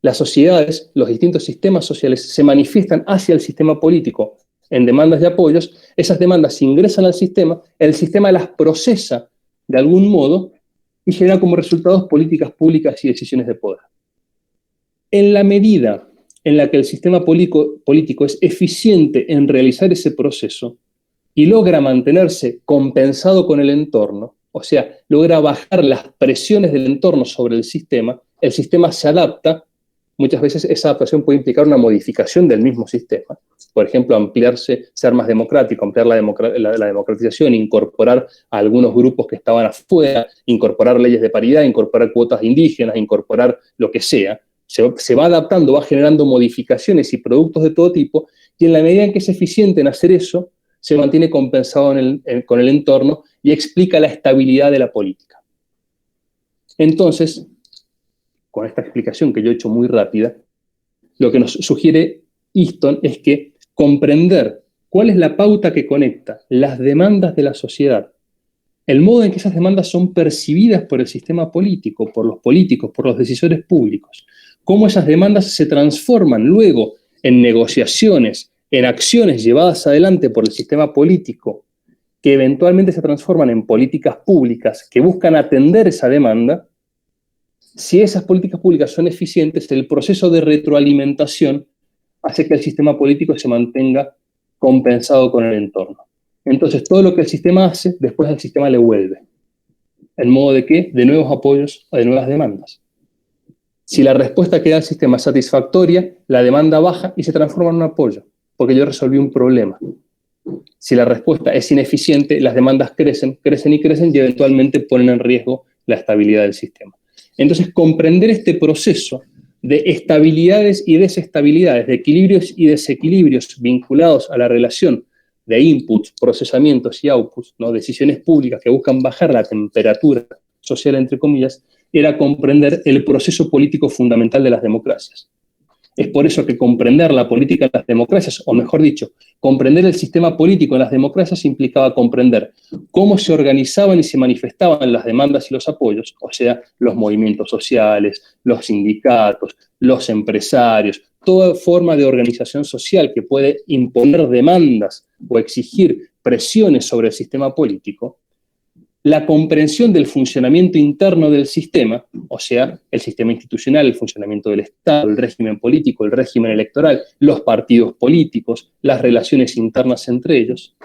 Las sociedades, los distintos sistemas sociales se manifiestan hacia el sistema político en demandas y apoyos, esas demandas ingresan al sistema, el sistema las procesa de algún modo y genera como resultados políticas públicas y decisiones de poder. En la medida en la que el sistema político es eficiente en realizar ese proceso y logra mantenerse compensado con el entorno, o sea, logra bajar las presiones del entorno sobre el sistema se adapta. Muchas veces esa adaptación puede implicar una modificación del mismo sistema. Por ejemplo, ampliarse, ser más democrático, ampliar la democratización, incorporar a algunos grupos que estaban afuera, incorporar leyes de paridad, incorporar cuotas indígenas, incorporar lo que sea. Se va adaptando, va generando modificaciones y productos de todo tipo, y en la medida en que es eficiente en hacer eso, se mantiene compensado con el entorno y explica la estabilidad de la política. Entonces, con esta explicación que yo he hecho muy rápida, lo que nos sugiere Easton es que comprender cuál es la pauta que conecta las demandas de la sociedad, el modo en que esas demandas son percibidas por el sistema político, por los políticos, por los decisores públicos, cómo esas demandas se transforman luego en negociaciones, en acciones llevadas adelante por el sistema político, que eventualmente se transforman en políticas públicas que buscan atender esa demanda. Si esas políticas públicas son eficientes, el proceso de retroalimentación hace que el sistema político se mantenga compensado con el entorno. Entonces, todo lo que el sistema hace, después el sistema le vuelve. ¿En modo de qué? De nuevos apoyos o de nuevas demandas. Si la respuesta que da el sistema es satisfactoria, la demanda baja y se transforma en un apoyo, porque yo resolví un problema. Si la respuesta es ineficiente, las demandas crecen y eventualmente ponen en riesgo la estabilidad del sistema. Entonces, comprender este proceso de estabilidades y desestabilidades, de equilibrios y desequilibrios vinculados a la relación de inputs, procesamientos y outputs, ¿no? Decisiones públicas que buscan bajar la temperatura social, entre comillas, era comprender el proceso político fundamental de las democracias. Es por eso que comprender la política de las democracias, o mejor dicho, comprender el sistema político en las democracias implicaba comprender cómo se organizaban y se manifestaban las demandas y los apoyos, o sea, los movimientos sociales, los sindicatos, los empresarios, toda forma de organización social que puede imponer demandas o exigir presiones sobre el sistema político. La comprensión del funcionamiento interno del sistema, o sea, el sistema institucional, el funcionamiento del Estado, el régimen político, el régimen electoral, los partidos políticos, las relaciones internas entre ellos.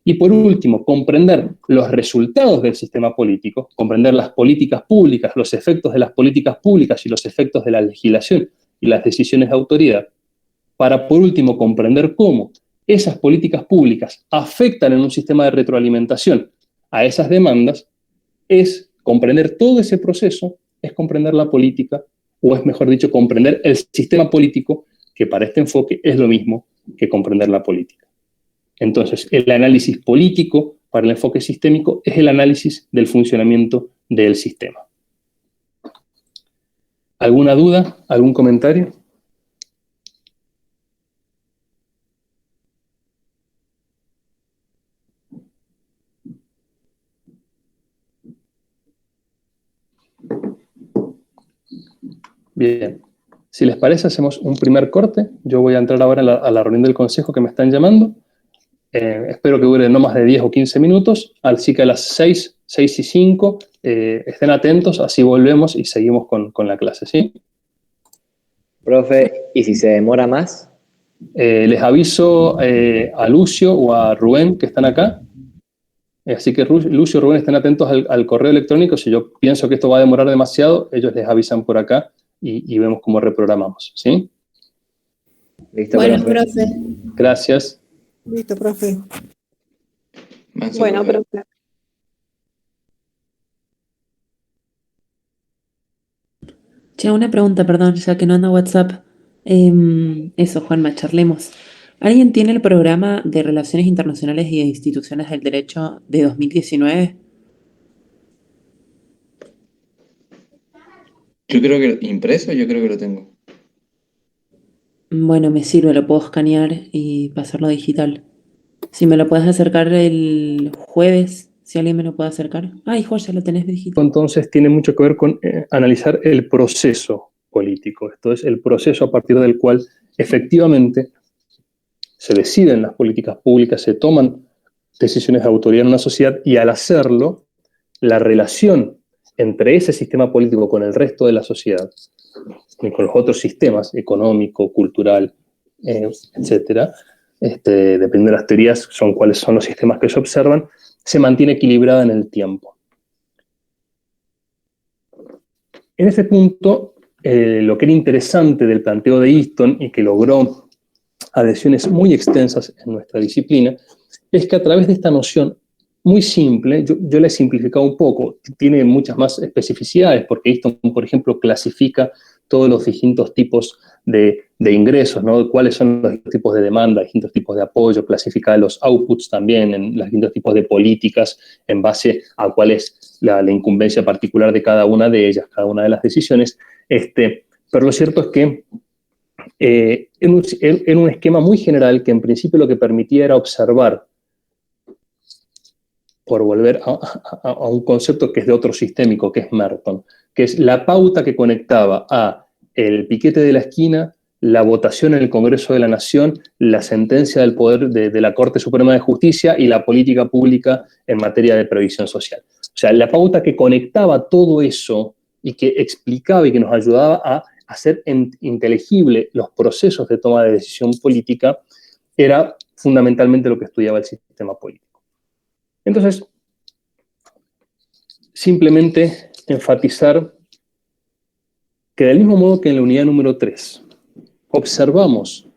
Y por último, comprender los resultados del sistema político, comprender las políticas públicas, los efectos de las políticas públicas y los efectos de la legislación y las decisiones de autoridad, para por último comprender cómo esas políticas públicas afectan en un sistema de retroalimentación a esas demandas. Es comprender todo ese proceso, es comprender la política, o es mejor dicho, comprender el sistema político, que para este enfoque es lo mismo que comprender la política. Entonces, el análisis político para el enfoque sistémico es el análisis del funcionamiento del sistema. ¿Alguna duda? ¿Algún comentario? Bien, si les parece, hacemos un primer corte. Yo voy a entrar ahora a la reunión del consejo que me están llamando. Espero que dure no más de 10 o 15 minutos. Así que a las 6 y 5, estén atentos, así volvemos y seguimos con la clase, ¿sí? Profe, ¿y si se demora más? Les aviso a Lucio o a Rubén, que están acá. Así que Lucio y Rubén, estén atentos al correo electrónico. Si yo pienso que esto va a demorar demasiado, ellos les avisan por acá y vemos cómo reprogramamos, ¿sí? Listo, Bueno, profe. profe. Gracias. Listo, profe. Manso, Bueno, profe. profe. Che, una pregunta, perdón, ya que no anda WhatsApp. Eso, Juanma, charlemos. ¿Alguien tiene el programa de Relaciones Internacionales y de Instituciones del Derecho de 2019? Yo creo que impreso, yo creo que lo tengo. Bueno, me sirve, lo puedo escanear y pasarlo a digital. Si me lo puedes acercar el jueves, si alguien me lo puede acercar. Ay, joya, lo tenés digital. Entonces tiene mucho que ver con analizar el proceso político. Esto es el proceso a partir del cual efectivamente se deciden las políticas públicas, se toman decisiones de autoridad en una sociedad y al hacerlo, la relación entre ese sistema político con el resto de la sociedad y con los otros sistemas, económico, cultural, etcétera, dependiendo de las teorías, son cuáles son los sistemas que se observan, se mantiene equilibrada en el tiempo. En ese punto, lo que era interesante del planteo de Easton y que logró adhesiones muy extensas en nuestra disciplina, es que a través de esta noción muy simple, yo la he simplificado un poco, tiene muchas más especificidades, porque Easton, por ejemplo, clasifica todos los distintos tipos de ingresos, ¿no? Cuáles son los tipos de demanda, distintos tipos de apoyo, clasifica los outputs también en los distintos tipos de políticas en base a cuál es la incumbencia particular de cada una de ellas, cada una de las decisiones. Pero lo cierto es que en un esquema muy general que en principio lo que permitía era observar, por volver a un concepto que es de otro sistémico, que es Merton, que es la pauta que conectaba a el piquete de la esquina, la votación en el Congreso de la Nación, la sentencia del poder de la Corte Suprema de Justicia y la política pública en materia de previsión social. O sea, la pauta que conectaba todo eso y que explicaba y que nos ayudaba a hacer inteligible los procesos de toma de decisión política era fundamentalmente lo que estudiaba el sistema político. Entonces, simplemente enfatizar que del mismo modo que en la unidad número 3 observamos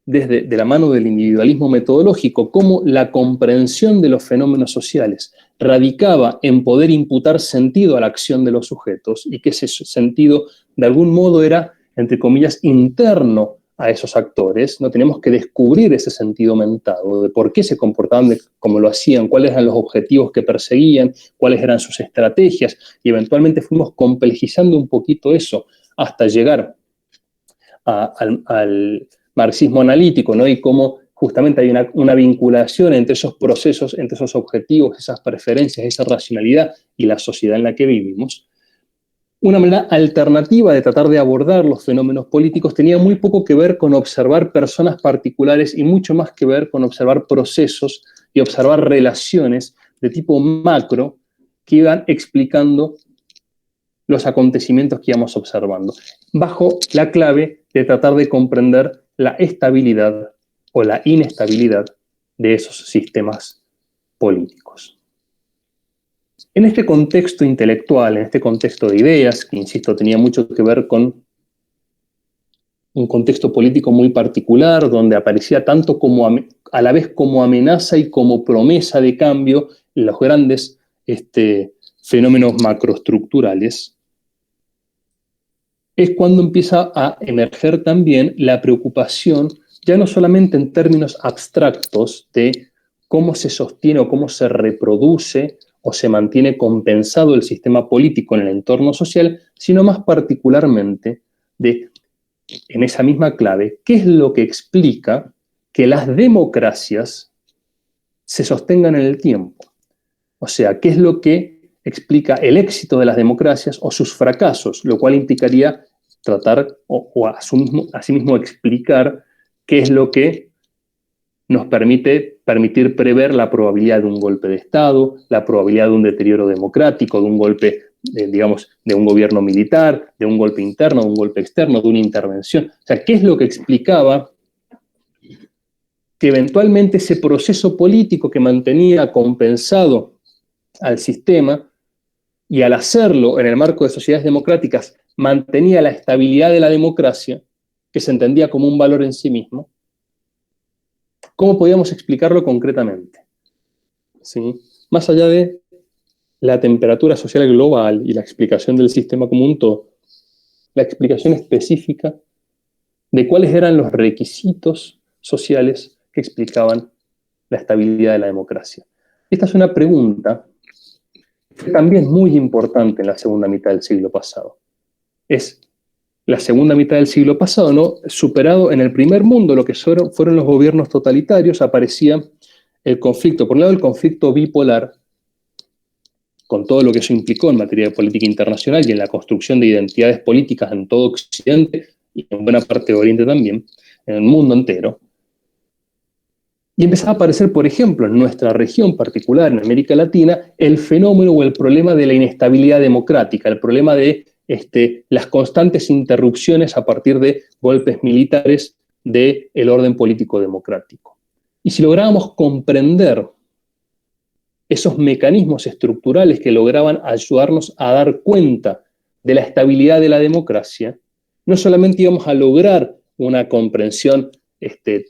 desde de la mano del individualismo metodológico cómo la comprensión de los fenómenos sociales radicaba en poder imputar sentido a la acción de los sujetos y que ese sentido de algún modo era, entre comillas, interno a esos actores, no teníamos que descubrir ese sentido mentado de por qué se comportaban como lo hacían, cuáles eran los objetivos que perseguían, cuáles eran sus estrategias, y eventualmente fuimos complejizando un poquito eso hasta llegar al marxismo analítico, ¿no? Y cómo justamente hay una vinculación entre esos procesos, entre esos objetivos, esas preferencias, esa racionalidad y la sociedad en la que vivimos. Una manera alternativa de tratar de abordar los fenómenos políticos tenía muy poco que ver con observar personas particulares y mucho más que ver con observar procesos y observar relaciones de tipo macro que iban explicando los acontecimientos que íbamos observando, bajo la clave de tratar de comprender la estabilidad o la inestabilidad de esos sistemas políticos. En este contexto intelectual, en este contexto de ideas, que insisto, tenía mucho que ver con un contexto político muy particular, donde aparecía tanto como a la vez como amenaza y como promesa de cambio los grandes fenómenos macroestructurales, es cuando empieza a emerger también la preocupación, ya no solamente en términos abstractos de cómo se sostiene o cómo se reproduce o se mantiene compensado el sistema político en el entorno social, sino más particularmente de, en esa misma clave, qué es lo que explica que las democracias se sostengan en el tiempo. O sea, qué es lo que explica el éxito de las democracias o sus fracasos, lo cual implicaría tratar o asimismo explicar qué es lo que nos permitir prever la probabilidad de un golpe de Estado, la probabilidad de un deterioro democrático, de un golpe, digamos, de un gobierno militar, de un golpe interno, de un golpe externo, de una intervención. O sea, ¿qué es lo que explicaba que eventualmente ese proceso político que mantenía compensado al sistema y al hacerlo en el marco de sociedades democráticas mantenía la estabilidad de la democracia, que se entendía como un valor en sí mismo? ¿Cómo podíamos explicarlo concretamente? ¿Sí? Más allá de la temperatura social global y la explicación del sistema como un todo, la explicación específica de cuáles eran los requisitos sociales que explicaban la estabilidad de la democracia. Esta es una pregunta que también es muy importante en la segunda mitad del siglo pasado. es la segunda mitad del siglo pasado, ¿no? Superado en el primer mundo lo que fueron los gobiernos totalitarios, aparecía el conflicto, por un lado el conflicto bipolar, con todo lo que eso implicó en materia de política internacional y en la construcción de identidades políticas en todo Occidente y en buena parte de Oriente también, en el mundo entero. Y empezaba a aparecer, por ejemplo, en nuestra región particular, en América Latina, el fenómeno o el problema de la inestabilidad democrática, el problema de las constantes interrupciones a partir de golpes militares del orden político democrático. Y si lográbamos comprender esos mecanismos estructurales que lograban ayudarnos a dar cuenta de la estabilidad de la democracia, no solamente íbamos a lograr una comprensión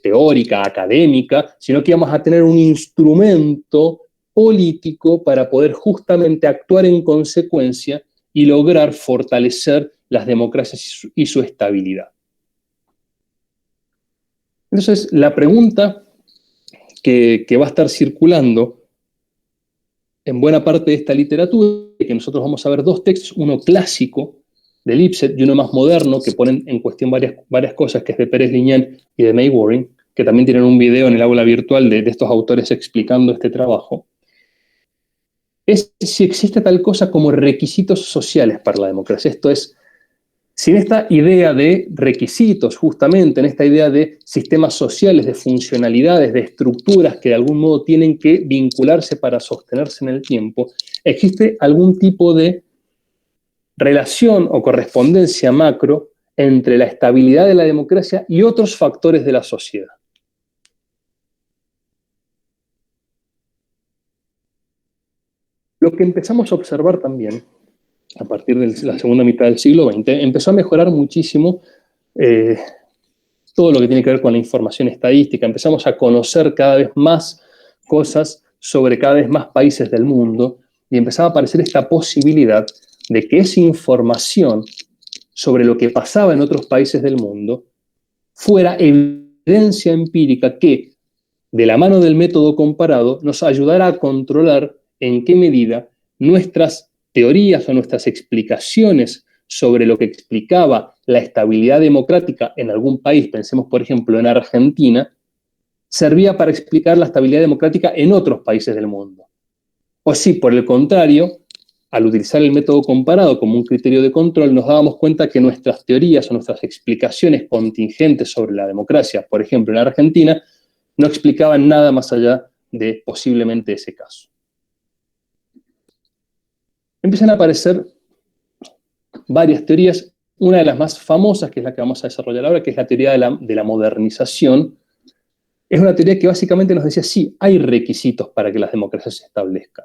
teórica, académica, sino que íbamos a tener un instrumento político para poder justamente actuar en consecuencia y lograr fortalecer las democracias y su estabilidad. Entonces, la pregunta que va a estar circulando en buena parte de esta literatura, que nosotros vamos a ver dos textos, uno clásico de Lipset y uno más moderno, que ponen en cuestión varias cosas, que es de Pérez Liñán y de May Waring, que también tienen un video en el aula virtual de estos autores explicando este trabajo, es si existe tal cosa como requisitos sociales para la democracia. Esto es, si en esta idea de requisitos, justamente, en esta idea de sistemas sociales, de funcionalidades, de estructuras que de algún modo tienen que vincularse para sostenerse en el tiempo, existe algún tipo de relación o correspondencia macro entre la estabilidad de la democracia y otros factores de la sociedad. Lo que empezamos a observar también, a partir de la segunda mitad del siglo XX, empezó a mejorar muchísimo todo lo que tiene que ver con la información estadística. Empezamos a conocer cada vez más cosas sobre cada vez más países del mundo y empezaba a aparecer esta posibilidad de que esa información sobre lo que pasaba en otros países del mundo fuera evidencia empírica que, de la mano del método comparado, nos ayudara a controlar en qué medida nuestras teorías o nuestras explicaciones sobre lo que explicaba la estabilidad democrática en algún país, pensemos por ejemplo en Argentina, servía para explicar la estabilidad democrática en otros países del mundo. O si, por el contrario, al utilizar el método comparado como un criterio de control, nos dábamos cuenta que nuestras teorías o nuestras explicaciones contingentes sobre la democracia, por ejemplo en Argentina, no explicaban nada más allá de posiblemente ese caso. Empiezan a aparecer varias teorías. Una de las más famosas, que es la que vamos a desarrollar ahora, que es la teoría de la modernización, es una teoría que básicamente nos decía, sí, hay requisitos para que las democracias se establezcan.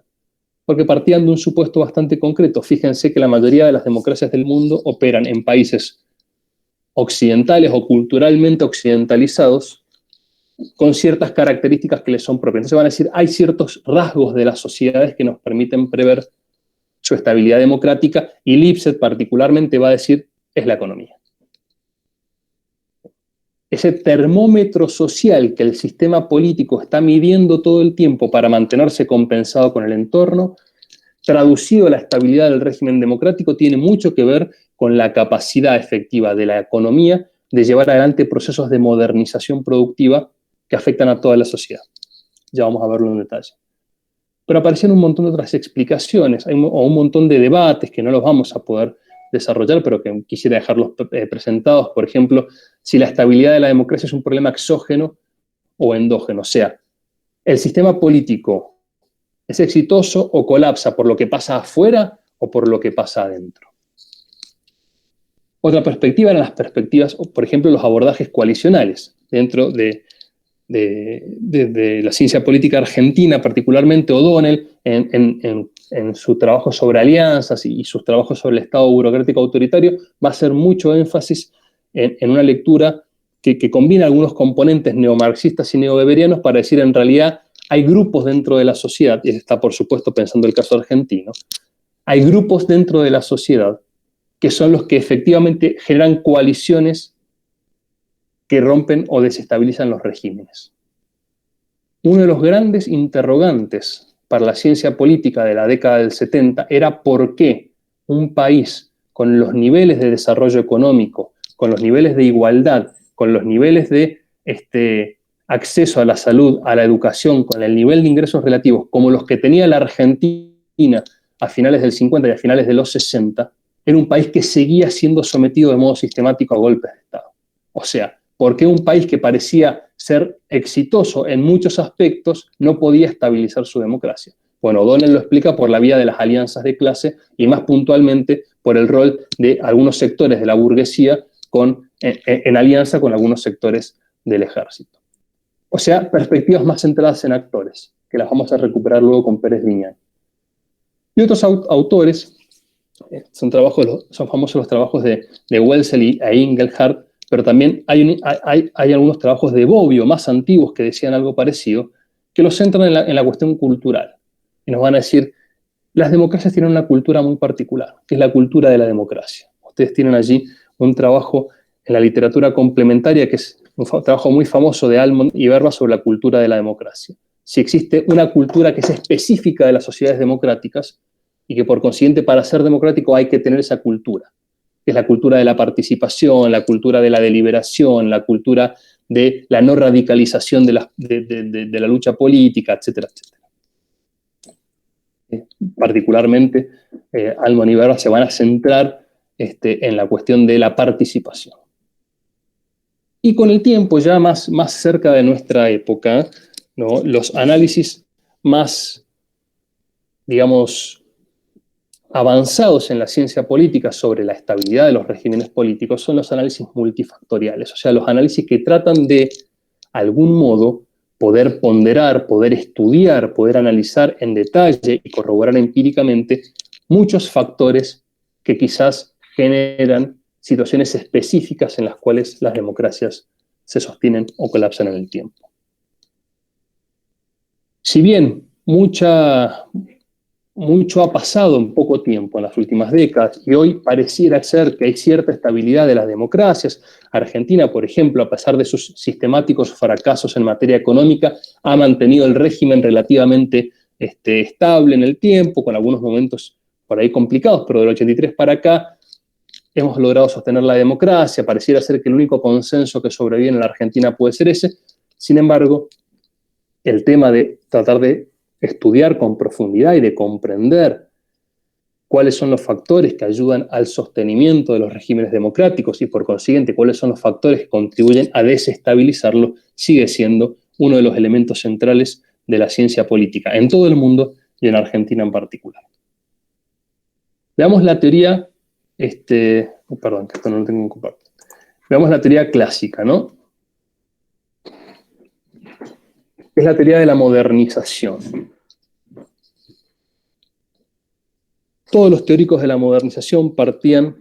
Porque partían de un supuesto bastante concreto. Fíjense que la mayoría de las democracias del mundo operan en países occidentales o culturalmente occidentalizados, con ciertas características que les son propias. Entonces van a decir, hay ciertos rasgos de las sociedades que nos permiten prever su estabilidad democrática, y Lipset particularmente va a decir, es la economía. Ese termómetro social que el sistema político está midiendo todo el tiempo para mantenerse compensado con el entorno, traducido a la estabilidad del régimen democrático, tiene mucho que ver con la capacidad efectiva de la economía de llevar adelante procesos de modernización productiva que afectan a toda la sociedad. Ya vamos a verlo en detalle. Pero aparecen un montón de otras explicaciones, o un montón de debates que no los vamos a poder desarrollar, pero que quisiera dejarlos presentados. Por ejemplo, si la estabilidad de la democracia es un problema exógeno o endógeno. O sea, ¿el sistema político es exitoso o colapsa por lo que pasa afuera o por lo que pasa adentro? Otra perspectiva eran las perspectivas, por ejemplo, los abordajes coalicionales dentro de la ciencia política argentina, particularmente O'Donnell, en su trabajo sobre alianzas y sus trabajos sobre el Estado burocrático autoritario, va a hacer mucho énfasis en una lectura que combina algunos componentes neomarxistas y neoweberianos para decir, en realidad, hay grupos dentro de la sociedad, y está por supuesto pensando el caso argentino, hay grupos dentro de la sociedad que son los que efectivamente generan coaliciones que rompen o desestabilizan los regímenes. Uno de los grandes interrogantes para la ciencia política de la década del 70 era por qué un país con los niveles de desarrollo económico, con los niveles de igualdad, con los niveles de acceso a la salud, a la educación, con el nivel de ingresos relativos, como los que tenía la Argentina a finales del 50 y a finales de los 60, era un país que seguía siendo sometido de modo sistemático a golpes de Estado. O sea, ¿por qué un país que parecía ser exitoso en muchos aspectos no podía estabilizar su democracia? Bueno, O'Donnell lo explica por la vía de las alianzas de clase y más puntualmente por el rol de algunos sectores de la burguesía en alianza con algunos sectores del ejército. O sea, perspectivas más centradas en actores, que las vamos a recuperar luego con Pérez Viñán. Y otros autores, son famosos los trabajos de Wellesley e Inglehart, pero también hay algunos trabajos de Bobbio, más antiguos, que decían algo parecido, que los centran en la cuestión cultural. Y nos van a decir, las democracias tienen una cultura muy particular, que es la cultura de la democracia. Ustedes tienen allí un trabajo en la literatura complementaria, que es un trabajo muy famoso de Almond y Berma sobre la cultura de la democracia. Si existe una cultura que es específica de las sociedades democráticas, y que por consiguiente para ser democrático hay que tener esa cultura, que es la cultura de la participación, la cultura de la deliberación, la cultura de la no radicalización de la lucha política, etcétera, etcétera. Particularmente, Almond y Berma se van a centrar en la cuestión de la participación. Y con el tiempo, ya más cerca de nuestra época, ¿no?, los análisis más, digamos, avanzados en la ciencia política sobre la estabilidad de los regímenes políticos son los análisis multifactoriales, o sea, los análisis que tratan de algún modo poder ponderar, poder estudiar, poder analizar en detalle y corroborar empíricamente muchos factores que quizás generan situaciones específicas en las cuales las democracias se sostienen o colapsan en el tiempo. Si bien mucho ha pasado en poco tiempo en las últimas décadas y hoy pareciera ser que hay cierta estabilidad de las democracias, Argentina, por ejemplo, a pesar de sus sistemáticos fracasos en materia económica, ha mantenido el régimen relativamente estable en el tiempo, con algunos momentos por ahí complicados, pero del 83 para acá hemos logrado sostener la democracia, pareciera ser que el único consenso que sobrevive en la Argentina puede ser ese. Sin embargo, el tema de tratar de estudiar con profundidad y de comprender cuáles son los factores que ayudan al sostenimiento de los regímenes democráticos y por consiguiente cuáles son los factores que contribuyen a desestabilizarlo, sigue siendo uno de los elementos centrales de la ciencia política en todo el mundo y en Argentina en particular. Veamos la teoría, perdón, que esto no lo tengo que compartir. Veamos la teoría clásica, ¿no? Es la teoría de la modernización. Todos los teóricos de la modernización partían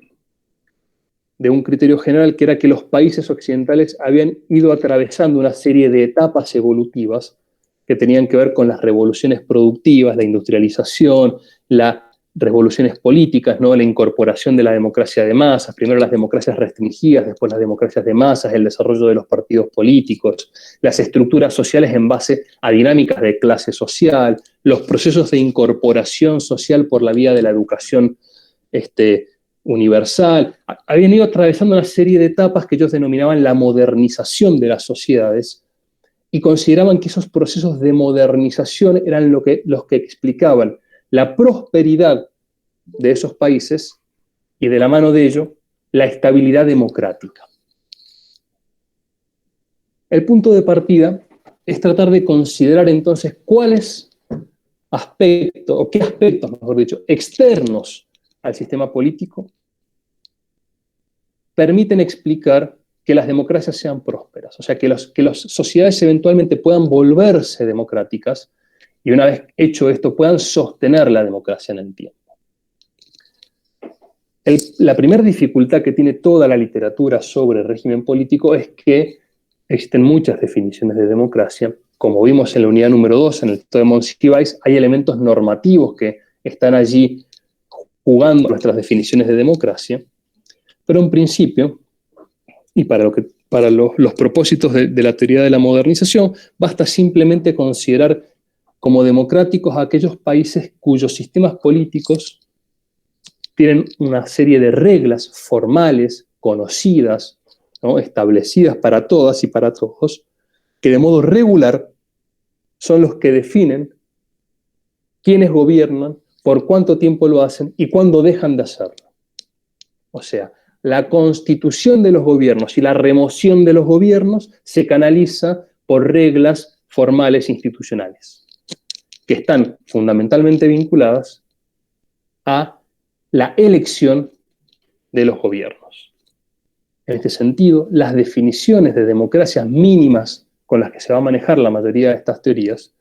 de un criterio general que era que los países occidentales habían ido atravesando una serie de etapas evolutivas que tenían que ver con las revoluciones productivas, la industrialización, las revoluciones políticas, ¿no?, la incorporación de la democracia de masas, primero las democracias restringidas, después las democracias de masas, el desarrollo de los partidos políticos, las estructuras sociales en base a dinámicas de clase social, los procesos de incorporación social por la vía de la educación universal. Habían ido atravesando una serie de etapas que ellos denominaban la modernización de las sociedades y consideraban que esos procesos de modernización eran los que explicaban la prosperidad de esos países y de la mano de ello, la estabilidad democrática. El punto de partida es tratar de considerar entonces cuáles aspectos, o qué aspectos, mejor dicho, externos al sistema político permiten explicar que las democracias sean prósperas, o sea, que las sociedades eventualmente puedan volverse democráticas y una vez hecho esto puedan sostener la democracia en el tiempo. La primera dificultad que tiene toda la literatura sobre el régimen político es que existen muchas definiciones de democracia. Como vimos en la unidad número 2, en el texto de Monsiváis, hay elementos normativos que están allí jugando nuestras definiciones de democracia, pero en principio, y para los propósitos de la teoría de la modernización, basta simplemente considerar como democráticos a aquellos países cuyos sistemas políticos tienen una serie de reglas formales, conocidas, ¿no?, establecidas para todas y para todos, que de modo regular son los que definen quiénes gobiernan, por cuánto tiempo lo hacen y cuándo dejan de hacerlo. O sea, la constitución de los gobiernos y la remoción de los gobiernos se canaliza por reglas formales institucionales, que están fundamentalmente vinculadas a la elección de los gobiernos. En este sentido, las definiciones de democracias mínimas con las que se va a manejar la mayoría de estas teorías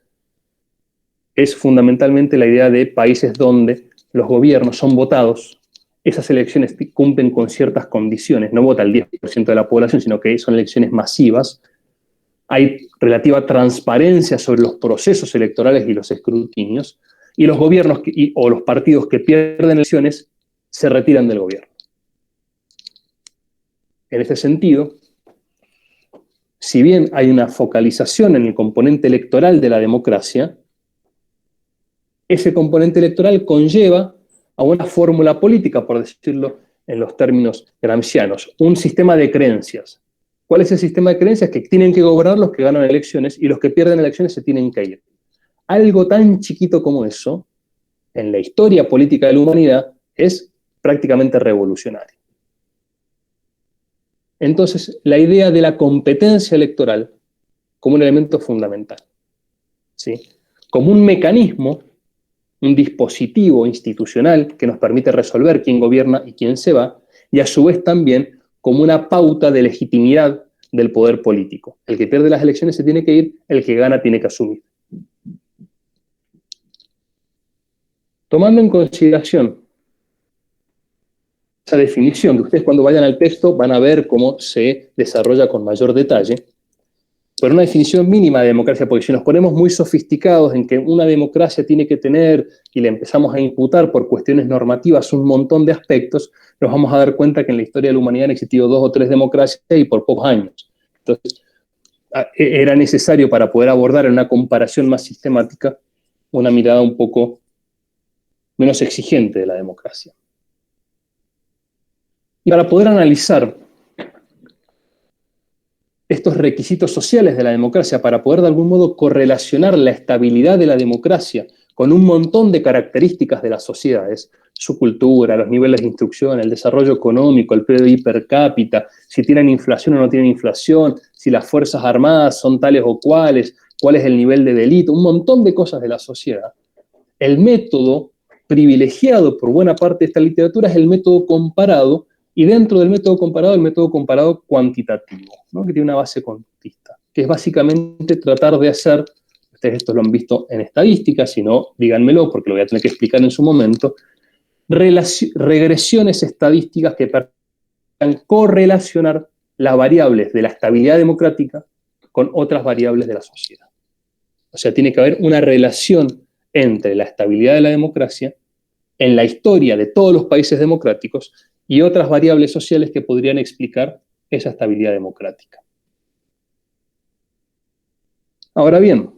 es fundamentalmente la idea de países donde los gobiernos son votados. Esas elecciones cumplen con ciertas condiciones, no vota el 10% de la población, sino que son elecciones masivas. Hay relativa transparencia sobre los procesos electorales y los escrutinios, y los gobiernos o los partidos que pierden elecciones se retiran del gobierno. En este sentido, si bien hay una focalización en el componente electoral de la democracia, ese componente electoral conlleva a una fórmula política, por decirlo en los términos gramscianos, un sistema de creencias. ¿Cuál es el sistema de creencias? Que tienen que gobernar los que ganan elecciones y los que pierden elecciones se tienen que ir. Algo tan chiquito como eso, en la historia política de la humanidad, es prácticamente revolucionario. Entonces, la idea de la competencia electoral como un elemento fundamental, ¿sí?, como un mecanismo, un dispositivo institucional que nos permite resolver quién gobierna y quién se va, y a su vez también como una pauta de legitimidad del poder político. El que pierde las elecciones se tiene que ir, el que gana tiene que asumir. Tomando en consideración esa definición, que ustedes cuando vayan al texto van a ver cómo se desarrolla con mayor detalle, pero una definición mínima de democracia, porque si nos ponemos muy sofisticados en que una democracia tiene que tener, y le empezamos a imputar por cuestiones normativas un montón de aspectos, nos vamos a dar cuenta que en la historia de la humanidad han existido 2 o 3 democracias y por pocos años. Entonces, era necesario para poder abordar en una comparación más sistemática una mirada un poco menos exigente de la democracia. Y para poder analizar estos requisitos sociales de la democracia, para poder de algún modo correlacionar la estabilidad de la democracia con un montón de características de las sociedades, su cultura, los niveles de instrucción, el desarrollo económico, el PBI per cápita, si tienen inflación o no tienen inflación, si las fuerzas armadas son tales o cuales, cuál es el nivel de delito, un montón de cosas de la sociedad. El método privilegiado por buena parte de esta literatura es el método comparado, y dentro del método comparado, el método comparado cuantitativo, ¿no?, que tiene una base conductista, que es básicamente tratar de hacer, ustedes esto lo han visto en estadística, si no, díganmelo porque lo voy a tener que explicar en su momento, regresiones estadísticas que permitan correlacionar las variables de la estabilidad democrática con otras variables de la sociedad. O sea, tiene que haber una relación entre la estabilidad de la democracia en la historia de todos los países democráticos y otras variables sociales que podrían explicar esa estabilidad democrática. Ahora bien,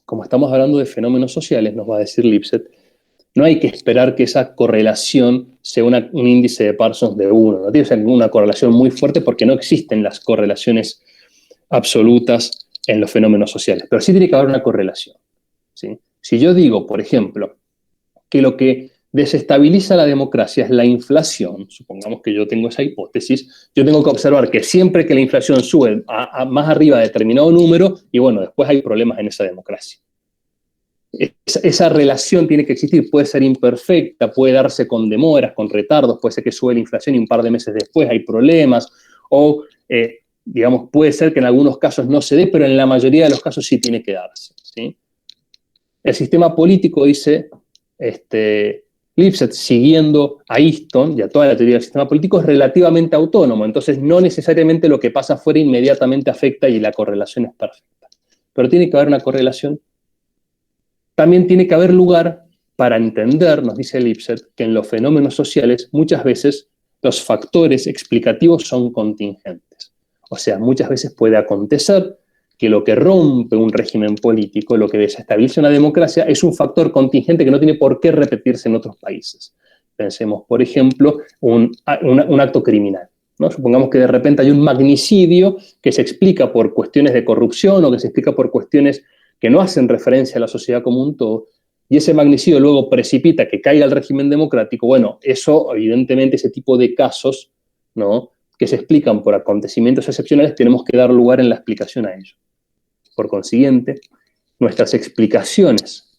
como estamos hablando de fenómenos sociales, nos va a decir Lipset, no hay que esperar que esa correlación sea un índice de Parsons de 1, no tiene que ser ninguna correlación muy fuerte porque no existen las correlaciones absolutas en los fenómenos sociales, pero sí tiene que haber una correlación, ¿sí? Si yo digo, por ejemplo, que lo que desestabiliza la democracia es la inflación, supongamos que yo tengo esa hipótesis, yo tengo que observar que siempre que la inflación sube más arriba de determinado número, y bueno, después hay problemas en esa democracia. Esa relación tiene que existir, puede ser imperfecta, puede darse con demoras, con retardos, puede ser que sube la inflación y un par de meses después hay problemas, o digamos, puede ser que en algunos casos no se dé, pero en la mayoría de los casos sí tiene que darse, ¿sí? El sistema político, dice Lipset, siguiendo a Easton y a toda la teoría del sistema político, es relativamente autónomo, entonces no necesariamente lo que pasa afuera inmediatamente afecta y la correlación es perfecta. Pero tiene que haber una correlación. También tiene que haber lugar para entender, nos dice Lipset, que en los fenómenos sociales muchas veces los factores explicativos son contingentes. O sea, muchas veces puede acontecer que lo que rompe un régimen político, lo que desestabiliza una democracia, es un factor contingente que no tiene por qué repetirse en otros países. Pensemos, por ejemplo, un acto criminal, ¿no? Supongamos que de repente hay un magnicidio que se explica por cuestiones de corrupción o que se explica por cuestiones que no hacen referencia a la sociedad como un todo, y ese magnicidio luego precipita que caiga el régimen democrático. Bueno, eso, evidentemente, ese tipo de casos, ¿no?, que se explican por acontecimientos excepcionales, tenemos que dar lugar en la explicación a ello. Por consiguiente, nuestras explicaciones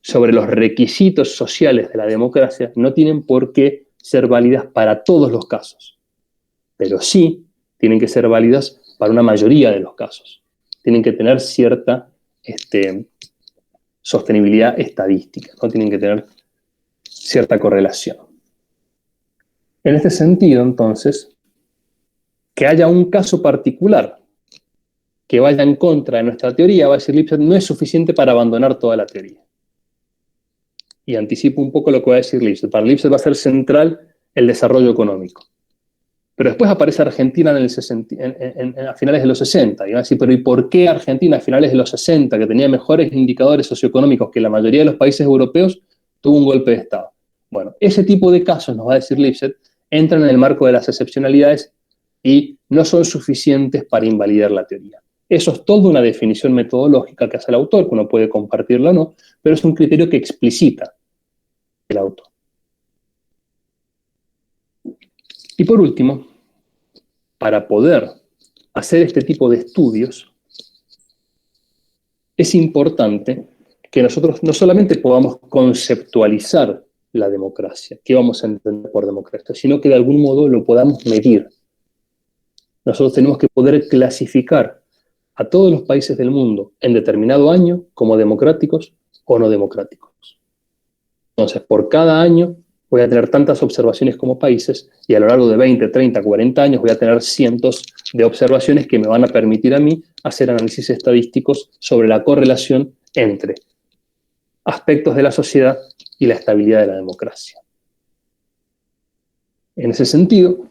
sobre los requisitos sociales de la democracia no tienen por qué ser válidas para todos los casos, pero sí tienen que ser válidas para una mayoría de los casos. Tienen que tener cierta sostenibilidad estadística, ¿no? Tienen que tener cierta correlación. En este sentido, entonces, que haya un caso particular que vaya en contra de nuestra teoría, va a decir Lipset, no es suficiente para abandonar toda la teoría. Y anticipo un poco lo que va a decir Lipset. Para Lipset va a ser central el desarrollo económico. Pero después aparece Argentina a finales de los 60. Y va a decir, pero ¿y por qué Argentina a finales de los 60, que tenía mejores indicadores socioeconómicos que la mayoría de los países europeos, tuvo un golpe de Estado? Bueno, ese tipo de casos, nos va a decir Lipset, entran en el marco de las excepcionalidades y no son suficientes para invalidar la teoría. Eso es toda una definición metodológica que hace el autor, que uno puede compartirla o no, pero es un criterio que explicita el autor. Y por último, para poder hacer este tipo de estudios, es importante que nosotros no solamente podamos conceptualizar la democracia, qué vamos a entender por democracia, sino que de algún modo lo podamos medir. Nosotros tenemos que poder clasificar a todos los países del mundo en determinado año como democráticos o no democráticos. Entonces, por cada año voy a tener tantas observaciones como países y a lo largo de 20, 30, 40 años voy a tener cientos de observaciones que me van a permitir a mí hacer análisis estadísticos sobre la correlación entre aspectos de la sociedad y la estabilidad de la democracia. En ese sentido,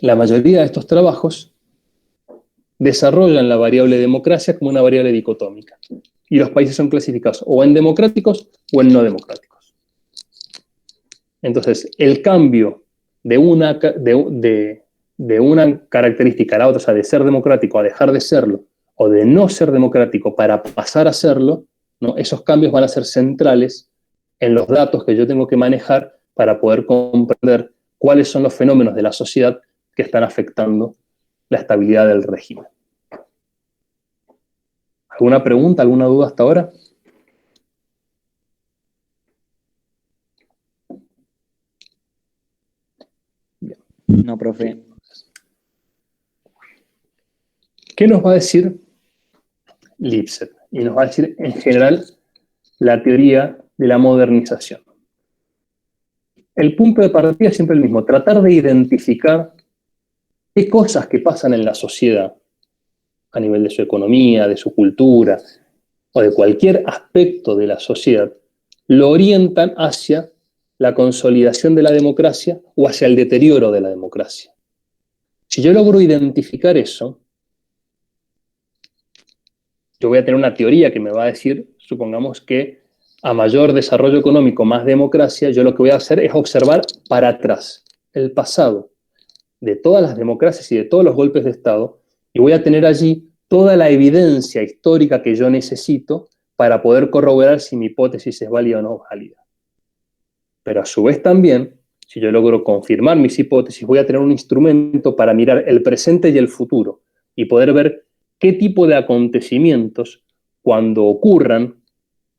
la mayoría de estos trabajos desarrollan la variable democracia como una variable dicotómica. Y los países son clasificados o en democráticos o en no democráticos. Entonces, el cambio de una característica a la otra, o sea, de ser democrático a dejar de serlo, o de no ser democrático para pasar a serlo, ¿no?, esos cambios van a ser centrales en los datos que yo tengo que manejar para poder comprender cuáles son los fenómenos de la sociedad que están afectando la estabilidad del régimen. ¿Alguna pregunta, alguna duda hasta ahora? Bien. No, profe. ¿Qué nos va a decir Lipset? Y nos va a decir en general la teoría de la modernización. El punto de partida es siempre el mismo, tratar de identificar qué cosas que pasan en la sociedad, a nivel de su economía, de su cultura, o de cualquier aspecto de la sociedad, lo orientan hacia la consolidación de la democracia o hacia el deterioro de la democracia. Si yo logro identificar eso, yo voy a tener una teoría que me va a decir, supongamos que a mayor desarrollo económico, más democracia, yo lo que voy a hacer es observar para atrás, el pasado de todas las democracias y de todos los golpes de Estado, y voy a tener allí toda la evidencia histórica que yo necesito para poder corroborar si mi hipótesis es válida o no válida. Pero a su vez también, si yo logro confirmar mis hipótesis, voy a tener un instrumento para mirar el presente y el futuro y poder ver qué tipo de acontecimientos, cuando ocurran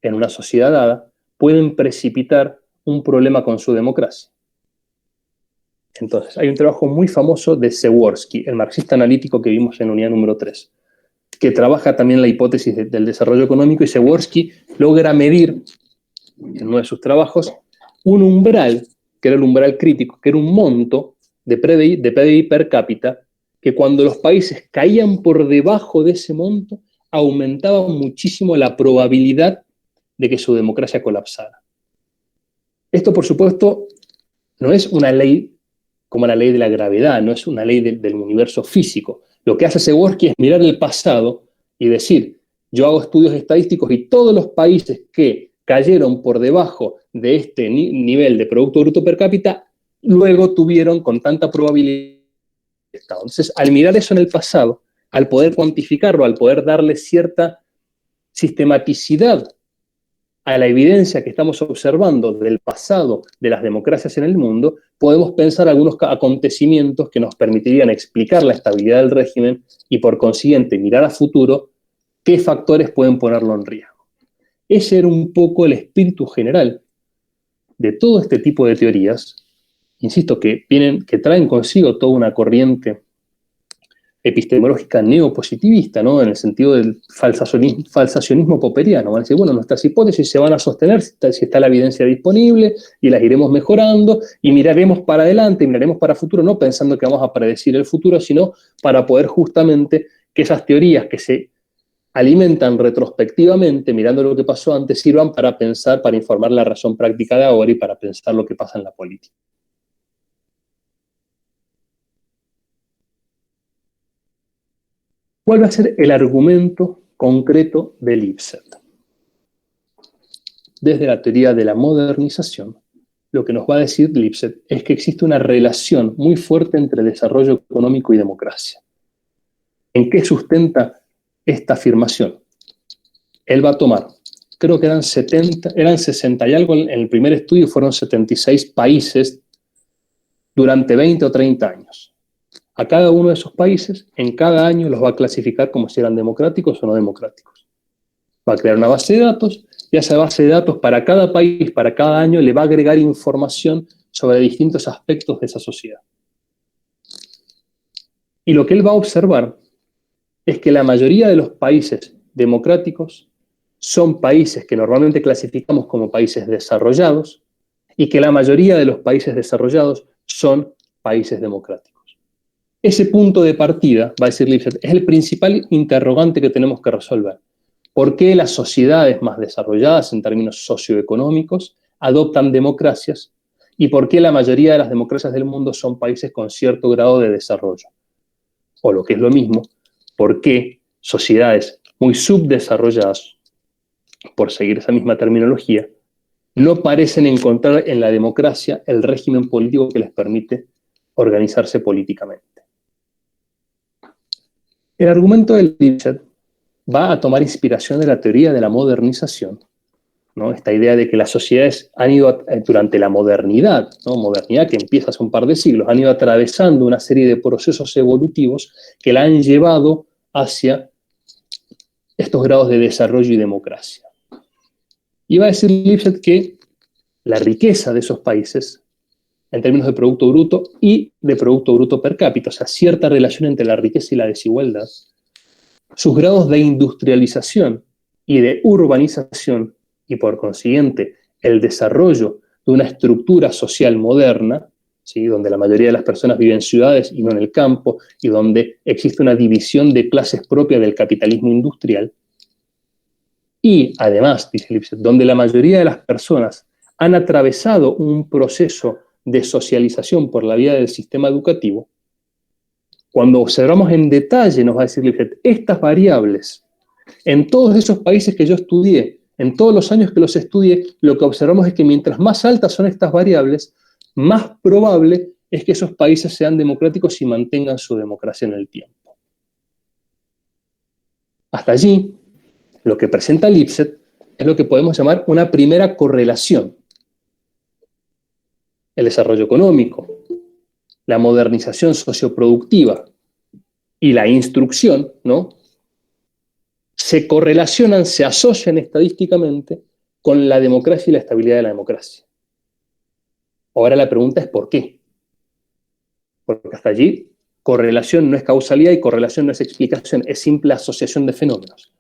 en una sociedad dada, pueden precipitar un problema con su democracia. Entonces, hay un trabajo muy famoso de Przeworski, el marxista analítico que vimos en unidad número 3, que trabaja también la hipótesis del desarrollo económico, y Przeworski logra medir, en uno de sus trabajos, un umbral, que era el umbral crítico, que era un monto de PDI per cápita, que cuando los países caían por debajo de ese monto, aumentaba muchísimo la probabilidad de que su democracia colapsara. Esto, por supuesto, no es una ley como la ley de la gravedad, no es una ley del universo físico. Lo que hace Przeworski es mirar el pasado y decir, yo hago estudios estadísticos y todos los países que cayeron por debajo de este nivel de Producto Bruto Per Cápita, luego tuvieron con tanta probabilidad Estado. Entonces, al mirar eso en el pasado, al poder cuantificarlo, al poder darle cierta sistematicidad a la evidencia que estamos observando del pasado de las democracias en el mundo, podemos pensar algunos acontecimientos que nos permitirían explicar la estabilidad del régimen y, por consiguiente, mirar a futuro qué factores pueden ponerlo en riesgo. Ese era un poco el espíritu general de todo este tipo de teorías, insisto, que traen consigo toda una corriente epistemológica neopositivista, ¿no? En el sentido del falsacionismo popperiano. Van a decir, bueno, nuestras hipótesis se van a sostener si está la evidencia disponible y las iremos mejorando y miraremos para adelante, miraremos para futuro, no pensando que vamos a predecir el futuro, sino para poder justamente que esas teorías que se alimentan retrospectivamente, mirando lo que pasó antes, sirvan para pensar, para informar la razón práctica de ahora y para pensar lo que pasa en la política. ¿Cuál va a ser el argumento concreto de Lipset? Desde la teoría de la modernización, lo que nos va a decir Lipset es que existe una relación muy fuerte entre desarrollo económico y democracia. ¿En qué sustenta esta afirmación? Él va a tomar, creo que eran 60 y algo en el primer estudio, fueron 76 países durante 20 o 30 años. A cada uno de esos países, en cada año los va a clasificar como si eran democráticos o no democráticos. Va a crear una base de datos y a esa base de datos para cada país, para cada año, le va a agregar información sobre distintos aspectos de esa sociedad. Y lo que él va a observar es que la mayoría de los países democráticos son países que normalmente clasificamos como países desarrollados y que la mayoría de los países desarrollados son países democráticos. Ese punto de partida, va a decir Lipset, es el principal interrogante que tenemos que resolver. ¿Por qué las sociedades más desarrolladas en términos socioeconómicos adoptan democracias? ¿Y por qué la mayoría de las democracias del mundo son países con cierto grado de desarrollo? O lo que es lo mismo, ¿por qué sociedades muy subdesarrolladas, por seguir esa misma terminología, no parecen encontrar en la democracia el régimen político que les permite organizarse políticamente? El argumento de Lipset va a tomar inspiración de la teoría de la modernización, ¿no? Esta idea de que las sociedades han ido, durante la modernidad, ¿no? Modernidad que empieza hace un par de siglos, han ido atravesando una serie de procesos evolutivos que la han llevado hacia estos grados de desarrollo y democracia. Y va a decir Lipset que la riqueza de esos países, en términos de Producto Bruto y de Producto Bruto Per Cápita, o sea, cierta relación entre la riqueza y la desigualdad, sus grados de industrialización y de urbanización, y por consiguiente el desarrollo de una estructura social moderna, ¿sí? Donde la mayoría de las personas viven en ciudades y no en el campo, y donde existe una división de clases propia del capitalismo industrial, y además, dice Lipset, donde la mayoría de las personas han atravesado un proceso de socialización por la vía del sistema educativo, cuando observamos en detalle, nos va a decir Lipset, estas variables, en todos esos países que yo estudié, en todos los años que los estudié, lo que observamos es que mientras más altas son estas variables, más probable es que esos países sean democráticos y mantengan su democracia en el tiempo. Hasta allí, lo que presenta Lipset es lo que podemos llamar una primera correlación. El desarrollo económico, la modernización socioproductiva y la instrucción, ¿no? Se correlacionan, se asocian estadísticamente con la democracia y la estabilidad de la democracia. Ahora la pregunta es ¿por qué? Porque hasta allí correlación no es causalidad y correlación no es explicación, es simple asociación de fenómenos.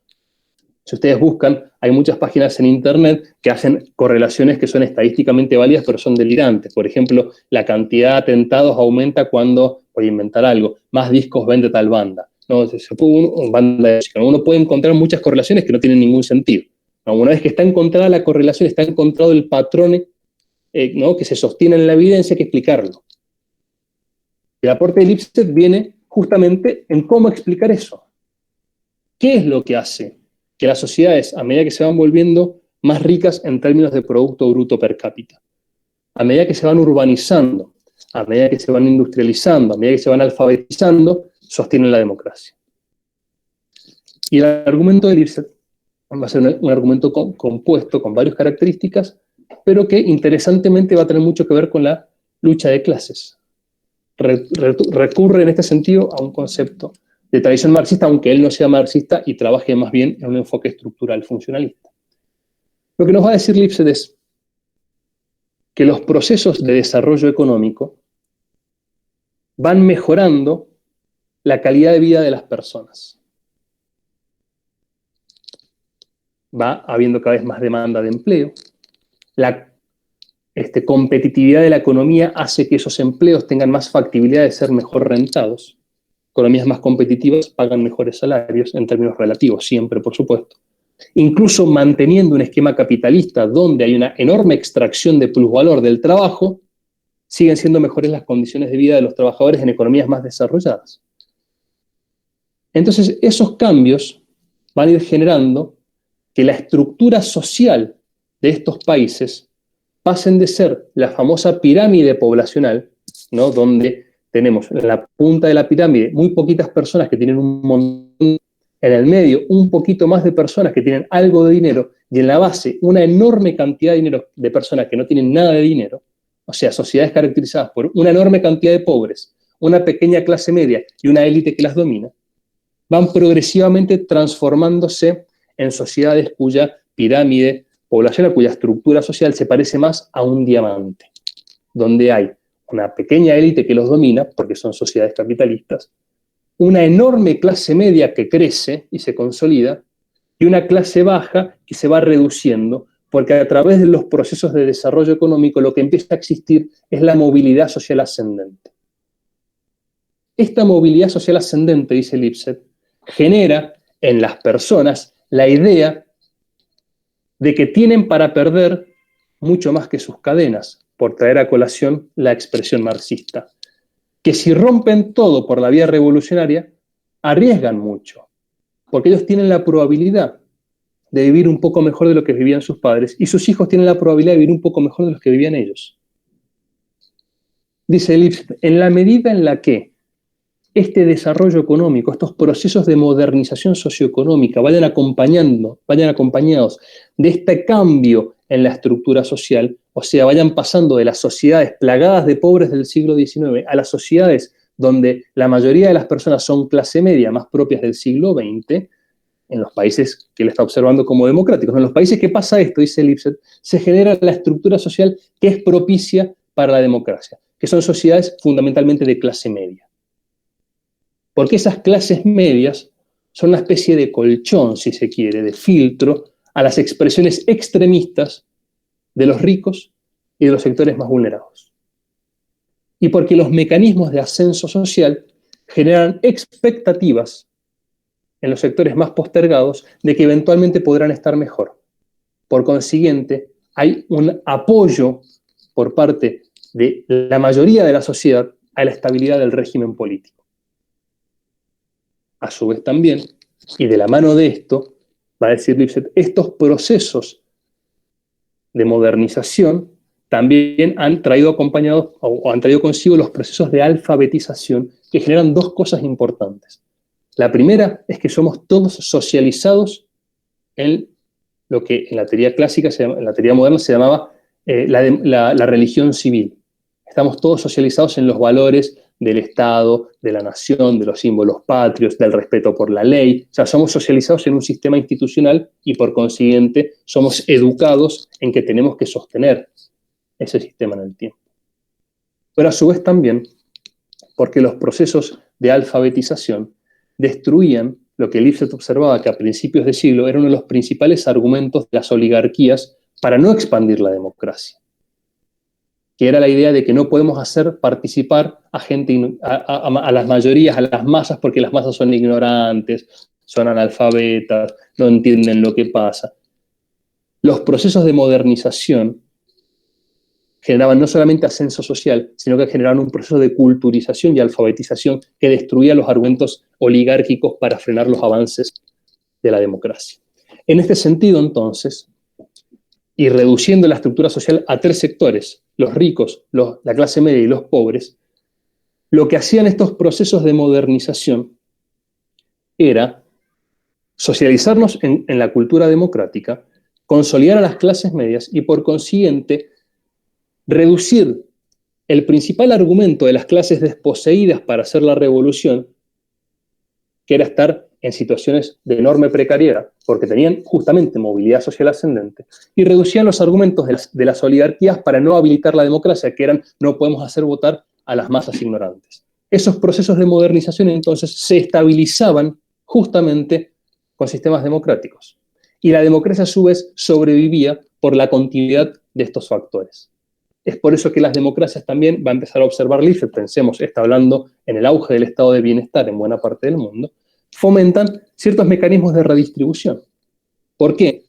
Si ustedes buscan, hay muchas páginas en internet que hacen correlaciones que son estadísticamente válidas, pero son delirantes. Por ejemplo, la cantidad de atentados aumenta cuando, voy a inventar algo, más discos vende tal banda. No, uno puede encontrar muchas correlaciones que no tienen ningún sentido. Una vez que está encontrada la correlación, está encontrado el patrón ¿no? que se sostiene en la evidencia, hay que explicarlo. El aporte de Lipset viene justamente en cómo explicar eso. ¿Qué es lo que hace que las sociedades, a medida que se van volviendo más ricas en términos de Producto Bruto per cápita, a medida que se van urbanizando, a medida que se van industrializando, a medida que se van alfabetizando, sostienen la democracia? Y el argumento de Lipset va a ser un argumento compuesto con varias características, pero que interesantemente va a tener mucho que ver con la lucha de clases. Recurre en este sentido a un concepto de tradición marxista, aunque él no sea marxista y trabaje más bien en un enfoque estructural funcionalista. Lo que nos va a decir Lipset es que los procesos de desarrollo económico van mejorando la calidad de vida de las personas. Va habiendo cada vez más demanda de empleo. La competitividad de la economía hace que esos empleos tengan más factibilidad de ser mejor rentados. Economías más competitivas pagan mejores salarios en términos relativos, siempre, por supuesto. Incluso manteniendo un esquema capitalista donde hay una enorme extracción de plusvalor del trabajo, siguen siendo mejores las condiciones de vida de los trabajadores en economías más desarrolladas. Entonces, esos cambios van a ir generando que la estructura social de estos países pasen de ser la famosa pirámide poblacional, ¿no?, donde tenemos en la punta de la pirámide muy poquitas personas que tienen un montón, en el medio un poquito más de personas que tienen algo de dinero, y en la base una enorme cantidad de dinero de personas que no tienen nada de dinero, o sea, sociedades caracterizadas por una enorme cantidad de pobres, una pequeña clase media y una élite que las domina, van progresivamente transformándose en sociedades cuya pirámide poblacional, cuya estructura social se parece más a un diamante, donde hay una pequeña élite que los domina, porque son sociedades capitalistas, una enorme clase media que crece y se consolida, y una clase baja que se va reduciendo, porque a través de los procesos de desarrollo económico lo que empieza a existir es la movilidad social ascendente. Esta movilidad social ascendente, dice Lipset, genera en las personas la idea de que tienen para perder mucho más que sus cadenas, por traer a colación la expresión marxista, que si rompen todo por la vía revolucionaria, arriesgan mucho, porque ellos tienen la probabilidad de vivir un poco mejor de lo que vivían sus padres, y sus hijos tienen la probabilidad de vivir un poco mejor de lo que vivían ellos. Dice Lipset, en la medida en la que este desarrollo económico, estos procesos de modernización socioeconómica vayan acompañados de este cambio en la estructura social, o sea, vayan pasando de las sociedades plagadas de pobres del siglo XIX a las sociedades donde la mayoría de las personas son clase media, más propias del siglo XX, en los países que él está observando como democráticos. En los países que pasa esto, dice Lipset, se genera la estructura social que es propicia para la democracia, que son sociedades fundamentalmente de clase media. Porque esas clases medias son una especie de colchón, si se quiere, de filtro a las expresiones extremistas de los ricos y de los sectores más vulnerados. Y porque los mecanismos de ascenso social generan expectativas en los sectores más postergados de que eventualmente podrán estar mejor. Por consiguiente, hay un apoyo por parte de la mayoría de la sociedad a la estabilidad del régimen político. A su vez también, y de la mano de esto, va a decir Lipset, estos procesos de modernización también han traído acompañados o han traído consigo los procesos de alfabetización que generan dos cosas importantes. La primera es que somos todos socializados en lo que en la teoría clásica, en la teoría moderna se llamaba la religión civil. Estamos todos socializados en los valores del Estado, de la nación, de los símbolos patrios, del respeto por la ley. O sea, somos socializados en un sistema institucional y por consiguiente somos educados en que tenemos que sostener ese sistema en el tiempo. Pero a su vez también porque los procesos de alfabetización destruían lo que Lipset observaba que a principios de siglo era uno de los principales argumentos de las oligarquías para no expandir la democracia, que era la idea de que no podemos hacer participar a gente, a las mayorías, a las masas, porque las masas son ignorantes, son analfabetas, no entienden lo que pasa. Los procesos de modernización generaban no solamente ascenso social, sino que generaban un proceso de culturización y alfabetización que destruía los argumentos oligárquicos para frenar los avances de la democracia. En este sentido, entonces, y reduciendo la estructura social a 3 sectores, los ricos, la clase media y los pobres, lo que hacían estos procesos de modernización era socializarnos en la cultura democrática, consolidar a las clases medias y, por consiguiente, reducir el principal argumento de las clases desposeídas para hacer la revolución, que era estar en situaciones de enorme precariedad, porque tenían justamente movilidad social ascendente, y reducían los argumentos de las oligarquías para no habilitar la democracia, que eran no podemos hacer votar a las masas ignorantes. Esos procesos de modernización entonces se estabilizaban justamente con sistemas democráticos. Y la democracia a su vez sobrevivía por la continuidad de estos factores. Es por eso que las democracias también, va a empezar a observar Lifshitz, pensemos, está hablando en el auge del estado de bienestar en buena parte del mundo, fomentan ciertos mecanismos de redistribución. ¿Por qué?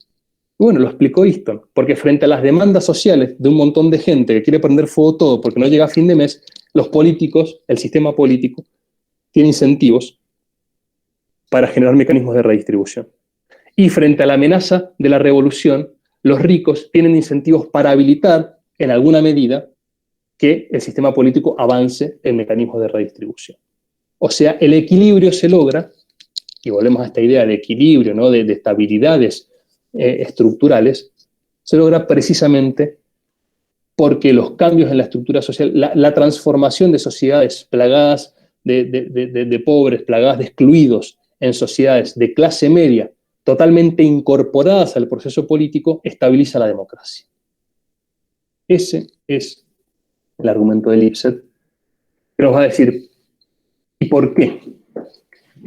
Bueno, lo explicó Easton, porque frente a las demandas sociales de un montón de gente que quiere prender fuego todo porque no llega a fin de mes, los políticos, el sistema político, tiene incentivos para generar mecanismos de redistribución. Y frente a la amenaza de la revolución, los ricos tienen incentivos para habilitar, en alguna medida, que el sistema político avance en mecanismos de redistribución. O sea, el equilibrio se logra, y volvemos a esta idea de equilibrio, ¿no? de estabilidades estructurales, se logra precisamente porque los cambios en la estructura social, la transformación de sociedades plagadas de pobres, plagadas de excluidos, en sociedades de clase media, totalmente incorporadas al proceso político, estabiliza la democracia. Ese es el argumento de Lipset, que nos va a decir, ¿y por qué?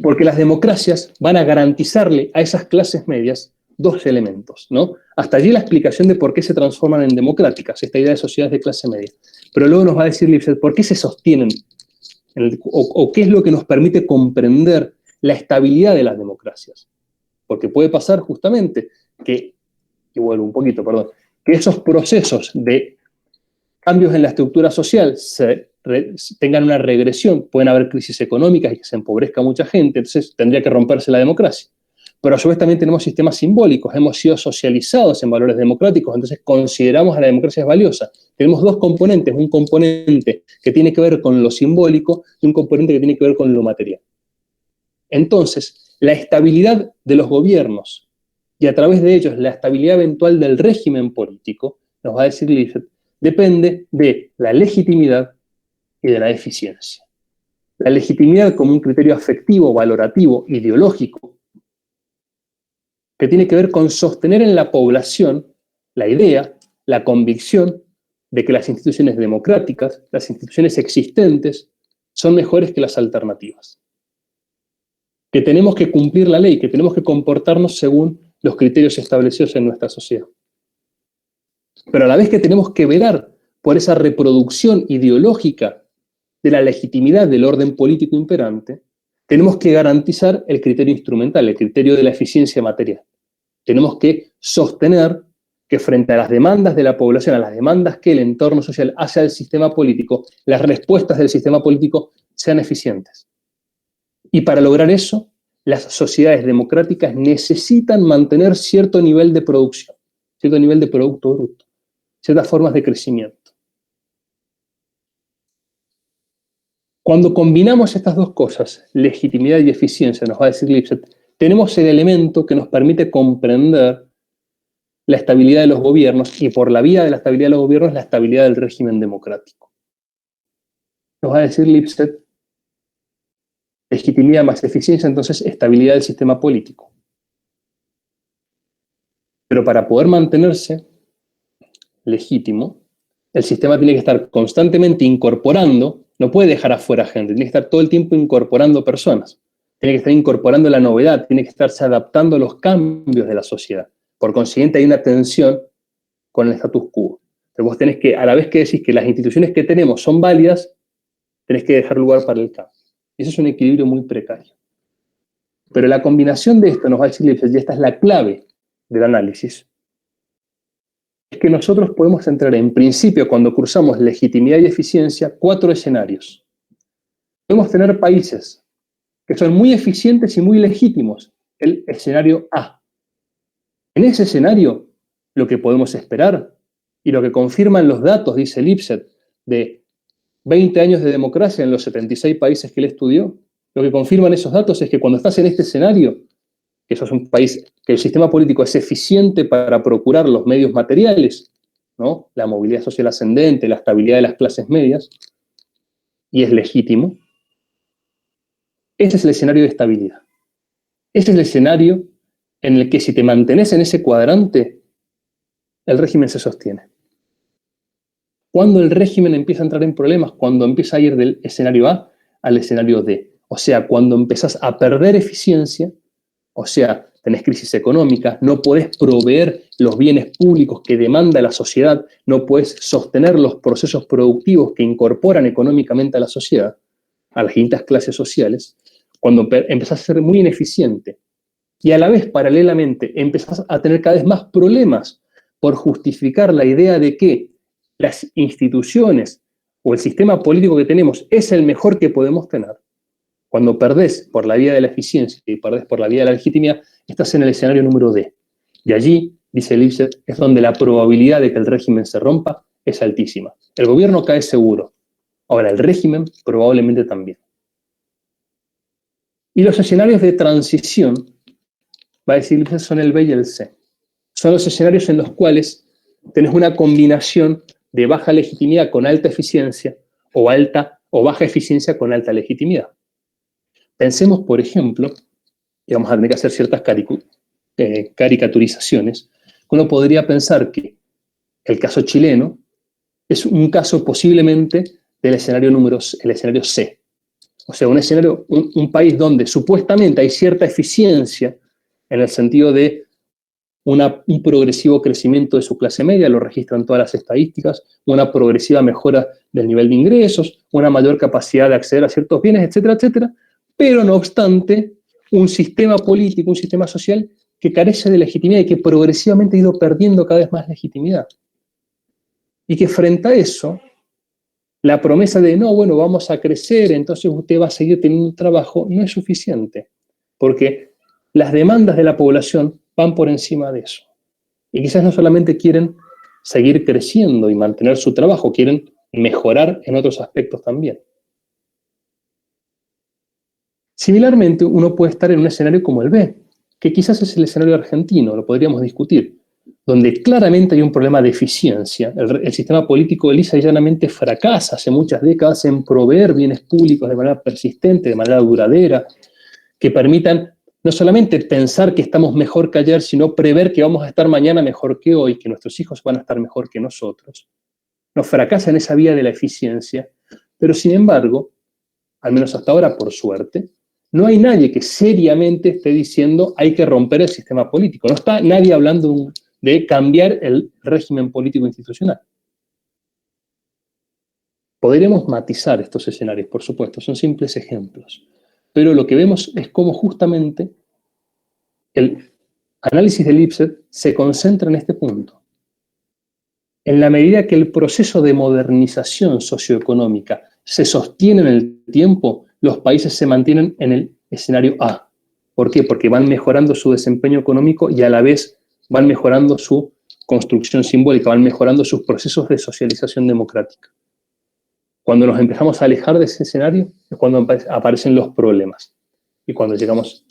Porque las democracias van a garantizarle a esas clases medias 2 elementos, ¿no? Hasta allí la explicación de por qué se transforman en democráticas, esta idea de sociedades de clase media. Pero luego nos va a decir Lipset, ¿por qué se sostienen? O qué es lo que nos permite comprender la estabilidad de las democracias. Porque puede pasar justamente que esos procesos de cambios en la estructura social tengan una regresión, pueden haber crisis económicas y que se empobrezca mucha gente, entonces tendría que romperse la democracia. Pero a su vez también tenemos sistemas simbólicos, hemos sido socializados en valores democráticos, entonces consideramos a la democracia valiosa. Tenemos 2 componentes, un componente que tiene que ver con lo simbólico y un componente que tiene que ver con lo material. Entonces, la estabilidad de los gobiernos y a través de ellos la estabilidad eventual del régimen político, nos va a decir Lipset, depende de la legitimidad y de la eficiencia. La legitimidad como un criterio afectivo, valorativo, ideológico, que tiene que ver con sostener en la población la idea, la convicción de que las instituciones democráticas, las instituciones existentes, son mejores que las alternativas. Que tenemos que cumplir la ley, que tenemos que comportarnos según los criterios establecidos en nuestra sociedad. Pero a la vez que tenemos que velar por esa reproducción ideológica de la legitimidad del orden político imperante, tenemos que garantizar el criterio instrumental, el criterio de la eficiencia material. Tenemos que sostener que frente a las demandas de la población, a las demandas que el entorno social hace al sistema político, las respuestas del sistema político sean eficientes. Y para lograr eso, las sociedades democráticas necesitan mantener cierto nivel de producción, cierto nivel de producto bruto, ciertas formas de crecimiento. Cuando combinamos estas 2 cosas, legitimidad y eficiencia, nos va a decir Lipset, tenemos el elemento que nos permite comprender la estabilidad de los gobiernos y por la vía de la estabilidad de los gobiernos, la estabilidad del régimen democrático. Nos va a decir Lipset, legitimidad más eficiencia, entonces estabilidad del sistema político. Pero para poder mantenerse legítimo, el sistema tiene que estar constantemente incorporando, no puede dejar afuera gente, tiene que estar todo el tiempo incorporando personas, tiene que estar incorporando la novedad, tiene que estarse adaptando a los cambios de la sociedad. Por consiguiente, hay una tensión con el status quo. Entonces vos tenés que, a la vez que decís que las instituciones que tenemos son válidas, tenés que dejar lugar para el cambio. Y eso es un equilibrio muy precario. Pero la combinación de esto, nos va a decir Lipset, y esta es la clave del análisis, es que nosotros podemos entrar en principio, cuando cruzamos legitimidad y eficiencia, 4 escenarios. Podemos tener países que son muy eficientes y muy legítimos, el escenario A. En ese escenario, lo que podemos esperar, y lo que confirman los datos, dice Lipset, de 20 años de democracia en los 76 países que él estudió, lo que confirman esos datos es que cuando estás en este escenario, que sos un país, que el sistema político es eficiente para procurar los medios materiales, ¿no? La movilidad social ascendente, la estabilidad de las clases medias, y es legítimo, ese es el escenario de estabilidad. Ese es el escenario en el que si te mantenés en ese cuadrante, el régimen se sostiene. Cuando el régimen empieza a entrar en problemas, cuando empieza a ir del escenario A al escenario D, o sea, cuando empezás a perder eficiencia, o sea, tenés crisis económica, no podés proveer los bienes públicos que demanda la sociedad, no podés sostener los procesos productivos que incorporan económicamente a la sociedad, a las distintas clases sociales, cuando empezás a ser muy ineficiente y a la vez, paralelamente, empezás a tener cada vez más problemas por justificar la idea de que las instituciones o el sistema político que tenemos es el mejor que podemos tener, cuando perdés por la vía de la eficiencia y perdés por la vía de la legitimidad, estás en el escenario número D. Y allí, dice Lipset, es donde la probabilidad de que el régimen se rompa es altísima. El gobierno cae seguro. Ahora, el régimen probablemente también. Y los escenarios de transición, va a decir Lipset, son el B y el C. Son los escenarios en los cuales tenés una combinación de baja legitimidad con alta eficiencia o baja eficiencia con alta legitimidad. Pensemos, por ejemplo, y vamos a tener que hacer ciertas caricaturizaciones, uno podría pensar que el caso chileno es un caso posiblemente del el escenario C. O sea, un país donde supuestamente hay cierta eficiencia en el sentido de un progresivo crecimiento de su clase media, lo registran todas las estadísticas, una progresiva mejora del nivel de ingresos, una mayor capacidad de acceder a ciertos bienes, etcétera, etcétera, pero no obstante, un sistema político, un sistema social que carece de legitimidad y que progresivamente ha ido perdiendo cada vez más legitimidad. Y que frente a eso, la promesa de, no, bueno, vamos a crecer, entonces usted va a seguir teniendo un trabajo, no es suficiente, porque las demandas de la población van por encima de eso. Y quizás no solamente quieren seguir creciendo y mantener su trabajo, quieren mejorar en otros aspectos también. Similarmente, uno puede estar en un escenario como el B, que quizás es el escenario argentino, lo podríamos discutir, donde claramente hay un problema de eficiencia. El sistema político lisa y llanamente fracasa hace muchas décadas en proveer bienes públicos de manera persistente, de manera duradera, que permitan no solamente pensar que estamos mejor que ayer, sino prever que vamos a estar mañana mejor que hoy, que nuestros hijos van a estar mejor que nosotros. Nos fracasa en esa vía de la eficiencia, pero sin embargo, al menos hasta ahora, por suerte, no hay nadie que seriamente esté diciendo hay que romper el sistema político. No está nadie hablando de cambiar el régimen político institucional. Podremos matizar estos escenarios, por supuesto, son simples ejemplos. Pero lo que vemos es cómo justamente el análisis de Lipset se concentra en este punto. En la medida que el proceso de modernización socioeconómica se sostiene en el tiempo, los países se mantienen en el escenario A. ¿Por qué? Porque van mejorando su desempeño económico y a la vez van mejorando su construcción simbólica, van mejorando sus procesos de socialización democrática. Cuando nos empezamos a alejar de ese escenario es cuando aparecen los problemas. Y cuando llegamos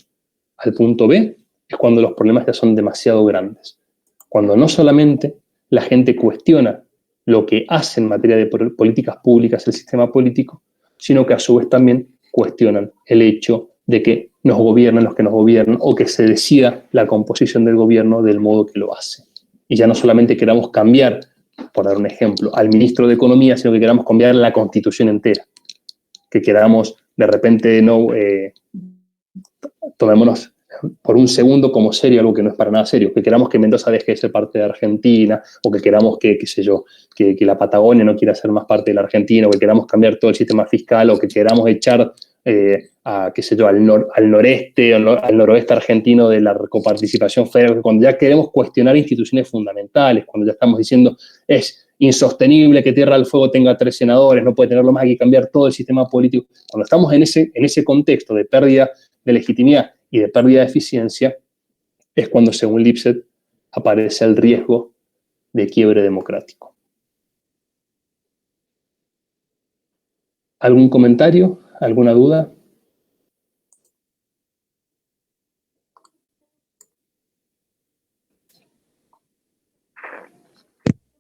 al punto B es cuando los problemas ya son demasiado grandes. Cuando no solamente la gente cuestiona lo que hace en materia de políticas públicas el sistema político, sino que a su vez también cuestionan el hecho de que nos gobiernan los que nos gobiernan o que se decida la composición del gobierno del modo que lo hace. Y ya no solamente queramos cambiar, por dar un ejemplo, al ministro de Economía, sino que queramos cambiar la Constitución entera. Que queramos, de repente, no tomémonos por un segundo como serio algo que no es para nada serio, que queramos que Mendoza deje de ser parte de Argentina, o que queramos que la Patagonia no quiera ser más parte de la Argentina, o que queramos cambiar todo el sistema fiscal, o que queramos echar al noreste o al noroeste argentino de la coparticipación federal, cuando ya queremos cuestionar instituciones fundamentales, cuando ya estamos diciendo es insostenible que Tierra del Fuego tenga 3 senadores, no puede tenerlo más, hay que cambiar todo el sistema político. Cuando estamos en ese contexto de pérdida de legitimidad y de pérdida de eficiencia, es cuando, según Lipset, aparece el riesgo de quiebre democrático. ¿Algún comentario? ¿Alguna duda?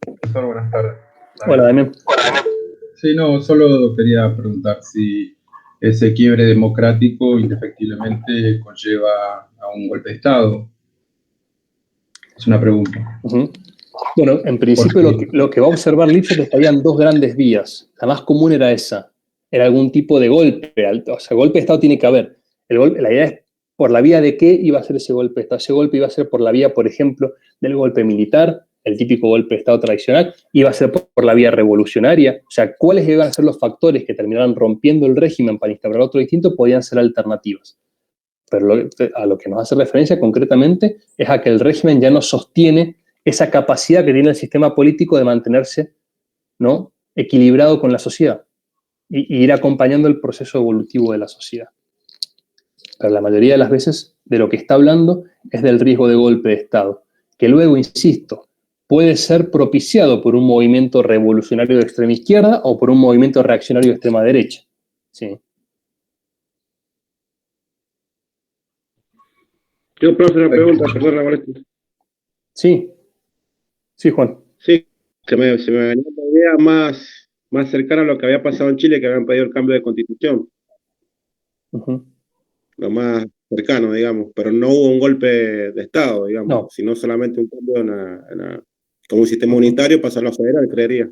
Profesor, buenas tardes. Hola, Damián. Sí, no, solo quería preguntar si ese quiebre democrático indefectiblemente conlleva a un golpe de Estado. Es una pregunta. Bueno, en principio lo que va a observar Lipset es que habían dos grandes vías. La más común era esa. Era algún tipo de golpe. O sea, golpe de Estado tiene que haber. La idea es por la vía de qué iba a ser ese golpe de Estado. Ese golpe iba a ser por la vía, por ejemplo, del golpe militar, el típico golpe de Estado tradicional, iba a ser por la vía revolucionaria. O sea, cuáles iban a ser los factores que terminaran rompiendo el régimen para instaurar otro distinto podían ser alternativas. Pero a lo que nos hace referencia concretamente es a que el régimen ya no sostiene esa capacidad que tiene el sistema político de mantenerse, ¿no?, equilibrado con la sociedad y ir acompañando el proceso evolutivo de la sociedad. Pero la mayoría de las veces de lo que está hablando es del riesgo de golpe de Estado, que luego, insisto, puede ser propiciado por un movimiento revolucionario de extrema izquierda o por un movimiento reaccionario de extrema derecha. Sí. Yo, profe, una pregunta, perdón la molestia. Sí. Sí, Juan. Sí, se me venía una idea más cercana a lo que había pasado en Chile, que habían pedido el cambio de constitución. Lo más cercano, digamos, pero no hubo un golpe de Estado, digamos, sino solamente un cambio como un sistema unitario pasó a lo federal, creería.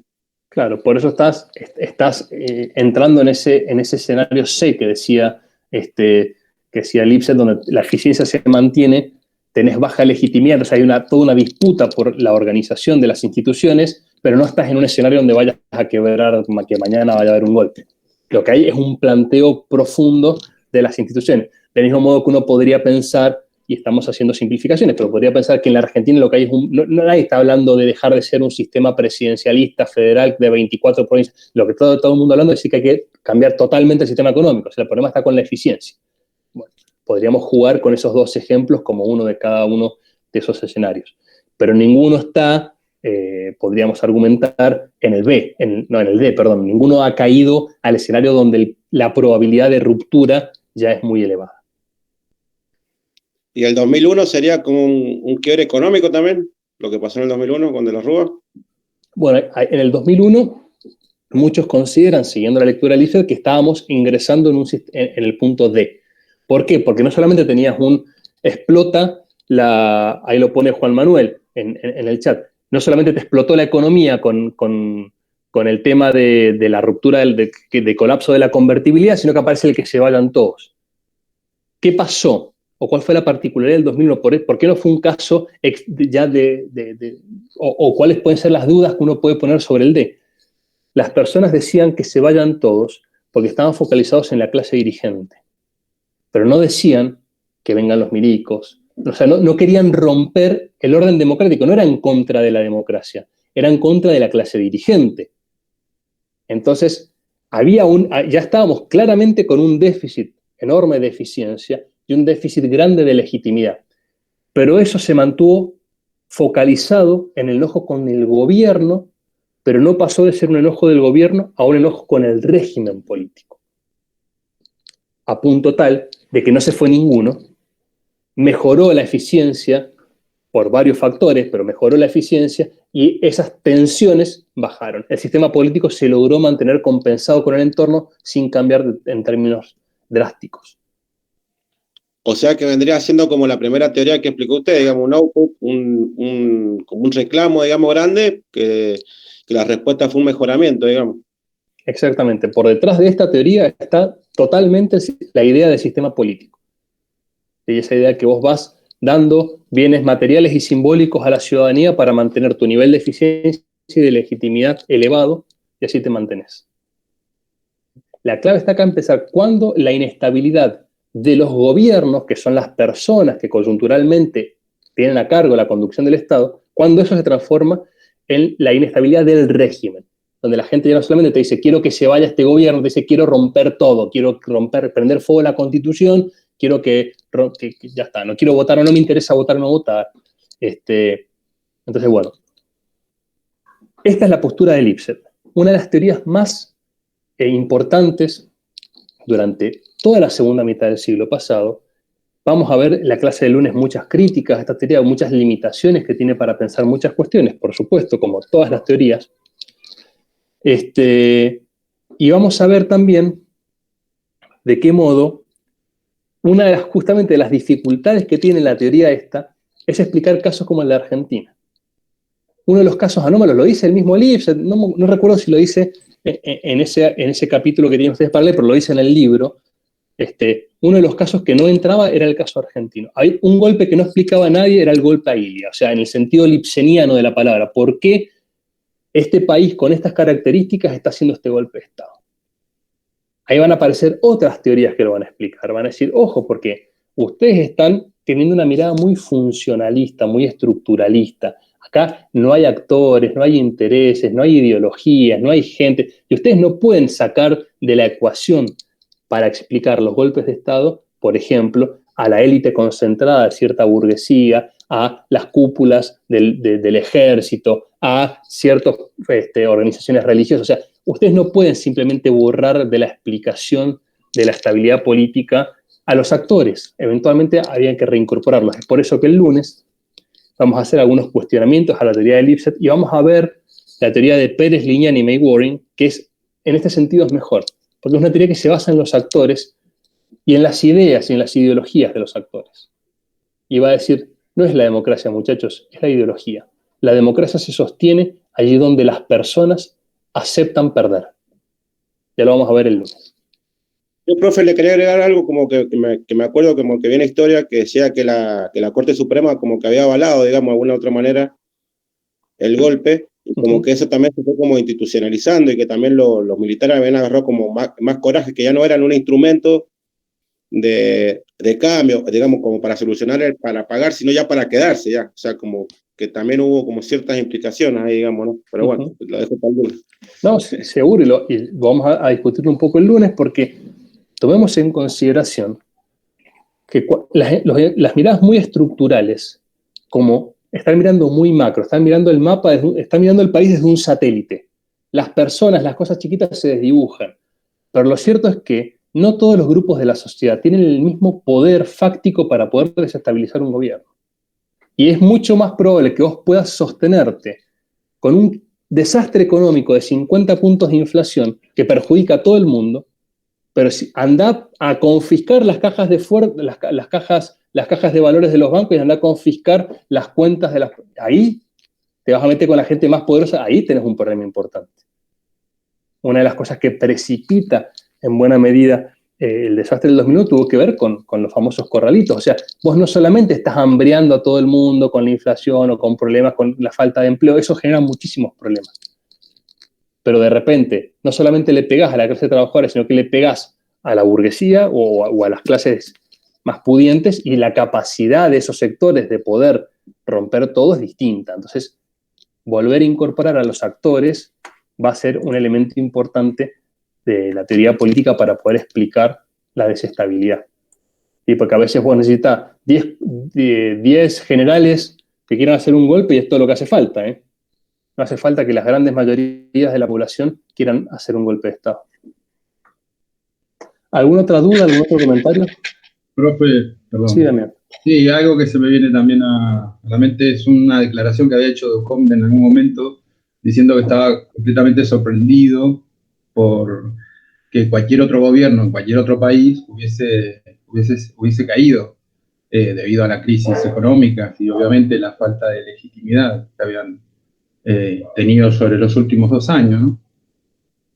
Claro, por eso estás entrando en ese escenario C que decía Lipset, donde la eficiencia se mantiene, tenés baja legitimidad, o sea, hay toda una disputa por la organización de las instituciones, pero no estás en un escenario donde vayas a quebrar, que mañana vaya a haber un golpe. Lo que hay es un planteo profundo de las instituciones. Del mismo modo que uno podría pensar, y estamos haciendo simplificaciones, pero podría pensar que en la Argentina lo que hay es nadie está hablando de dejar de ser un sistema presidencialista federal de 24 provincias. Lo que todo el mundo hablando es que hay que cambiar totalmente el sistema económico. O sea, el problema está con la eficiencia. Bueno, podríamos jugar con esos dos ejemplos como uno de cada uno de esos escenarios. Pero ninguno está, podríamos argumentar, en el B, en el D, perdón. Ninguno ha caído al escenario donde la probabilidad de ruptura ya es muy elevada. ¿Y el 2001 sería como un quiebre económico también? Lo que pasó en el 2001 con De la Rúa. Bueno, en el 2001 muchos consideran, siguiendo la lectura de Lipset, que estábamos ingresando en el punto D. ¿Por qué? Porque no solamente tenías explota ahí lo pone Juan Manuel en el chat, no solamente te explotó la economía con el tema de la ruptura de colapso de la convertibilidad, sino que aparece el que se vayan todos. ¿Qué pasó? ¿O cuál fue la particularidad del 2001? ¿Por qué no fue un caso ya o cuáles pueden ser las dudas que uno puede poner sobre el D? Las personas decían que se vayan todos porque estaban focalizados en la clase dirigente. Pero no decían que vengan los milicos. O sea, no querían romper el orden democrático. No era en contra de la democracia. Era en contra de la clase dirigente. Entonces, ya estábamos claramente con un déficit enorme de eficiencia y un déficit grande de legitimidad. Pero eso se mantuvo focalizado en el enojo con el gobierno, pero no pasó de ser un enojo del gobierno a un enojo con el régimen político. A punto tal de que no se fue ninguno, mejoró la eficiencia por varios factores, pero mejoró la eficiencia y esas tensiones bajaron. El sistema político se logró mantener compensado con el entorno sin cambiar en términos drásticos. O sea que vendría siendo como la primera teoría que explicó usted, digamos, un output, como un reclamo, digamos, grande, que la respuesta fue un mejoramiento, digamos. Exactamente. Por detrás de esta teoría está totalmente la idea del sistema político. Y esa idea que vos vas dando bienes materiales y simbólicos a la ciudadanía para mantener tu nivel de eficiencia y de legitimidad elevado, y así te mantenés. La clave está acá en empezar cuando la inestabilidad de los gobiernos, que son las personas que coyunturalmente tienen a cargo la conducción del Estado, cuando eso se transforma en la inestabilidad del régimen, donde la gente ya no solamente te dice quiero que se vaya este gobierno, te dice quiero romper todo, quiero prender fuego a la Constitución, quiero que ya está, no quiero votar o no me interesa votar o no votar. Entonces, bueno, esta es la postura de Lipset, una de las teorías más importantes durante toda la segunda mitad del siglo pasado. Vamos a ver en la clase de lunes muchas críticas a esta teoría, muchas limitaciones que tiene para pensar muchas cuestiones, por supuesto, como todas las teorías. Y vamos a ver también de qué modo una de las, justamente de las dificultades que tiene la teoría esta es explicar casos como el de Argentina. Uno de los casos anómalos lo dice el mismo Lipset, no recuerdo si lo dice en ese capítulo que tienen ustedes para leer, pero lo dice en el libro. Uno de los casos que no entraba era el caso argentino. Hay un golpe que no explicaba a nadie, era el golpe a Ilia, o sea, en el sentido lipseniano de la palabra. ¿Por qué este país con estas características está haciendo este golpe de Estado? Ahí van a aparecer otras teorías que lo van a explicar. Van a decir, ojo, porque ustedes están teniendo una mirada muy funcionalista, muy estructuralista. Acá no hay actores, no hay intereses, no hay ideologías, no hay gente. Y ustedes no pueden sacar de la ecuación para explicar los golpes de Estado, por ejemplo, a la élite concentrada de cierta burguesía, a las cúpulas del ejército, a ciertas organizaciones religiosas. O sea, ustedes no pueden simplemente borrar de la explicación de la estabilidad política a los actores. Eventualmente había que reincorporarlos. Es por eso que el lunes vamos a hacer algunos cuestionamientos a la teoría de Lipset y vamos a ver la teoría de Pérez, Liñán y May Waring, que es, en este sentido es mejor, porque es una teoría que se basa en los actores y en las ideas y en las ideologías de los actores. Y va a decir, no es la democracia, muchachos, es la ideología. La democracia se sostiene allí donde las personas aceptan perder. Ya lo vamos a ver el lunes. Yo, profe, le quería agregar algo como que me acuerdo como que vi una historia que decía que la Corte Suprema como que había avalado, digamos, de alguna otra manera el golpe, y como que eso también se fue como institucionalizando y que también los militares habían agarrado como más coraje, que ya no eran un instrumento de cambio, digamos, como para solucionar, para pagar, sino ya para quedarse ya. O sea, como que también hubo como ciertas implicaciones ahí, digamos, ¿no? Pero bueno, lo dejo para el lunes. No, seguro, y vamos a discutirlo un poco el lunes porque tomemos en consideración que las miradas muy estructurales, como están mirando muy macro, están mirando el mapa, están mirando el país desde un satélite. Las personas, las cosas chiquitas se desdibujan. Pero lo cierto es que no todos los grupos de la sociedad tienen el mismo poder fáctico para poder desestabilizar un gobierno. Y es mucho más probable que vos puedas sostenerte con un desastre económico de 50 puntos de inflación que perjudica a todo el mundo, pero si anda a confiscar las cajas de las cajas de valores de los bancos y anda a confiscar las cuentas de las... Ahí te vas a meter con la gente más poderosa, ahí tenés un problema importante. Una de las cosas que precipita en buena medida el desastre del 2001 tuvo que ver con los famosos corralitos. O sea, vos no solamente estás hambreando a todo el mundo con la inflación o con problemas con la falta de empleo, eso genera muchísimos problemas. Pero de repente, no solamente le pegás a la clase trabajadora, sino que le pegás a la burguesía o a las clases más pudientes, y la capacidad de esos sectores de poder romper todo es distinta. Entonces, volver a incorporar a los actores va a ser un elemento importante de la teoría política para poder explicar la desestabilidad. ¿Sí? Porque a veces vos necesitas 10 generales que quieran hacer un golpe y es todo lo que hace falta, ¿eh? No hace falta que las grandes mayorías de la población quieran hacer un golpe de Estado. ¿Alguna otra duda, algún otro comentario? Profe, perdón. Sí, Damián. Sí, algo que se me viene también a la mente es una declaración que había hecho Ducombe en algún momento, diciendo que estaba completamente sorprendido por que cualquier otro gobierno en cualquier otro país hubiese caído debido a la crisis económica y obviamente la falta de legitimidad que habían tenido sobre los últimos 2 años, ¿no?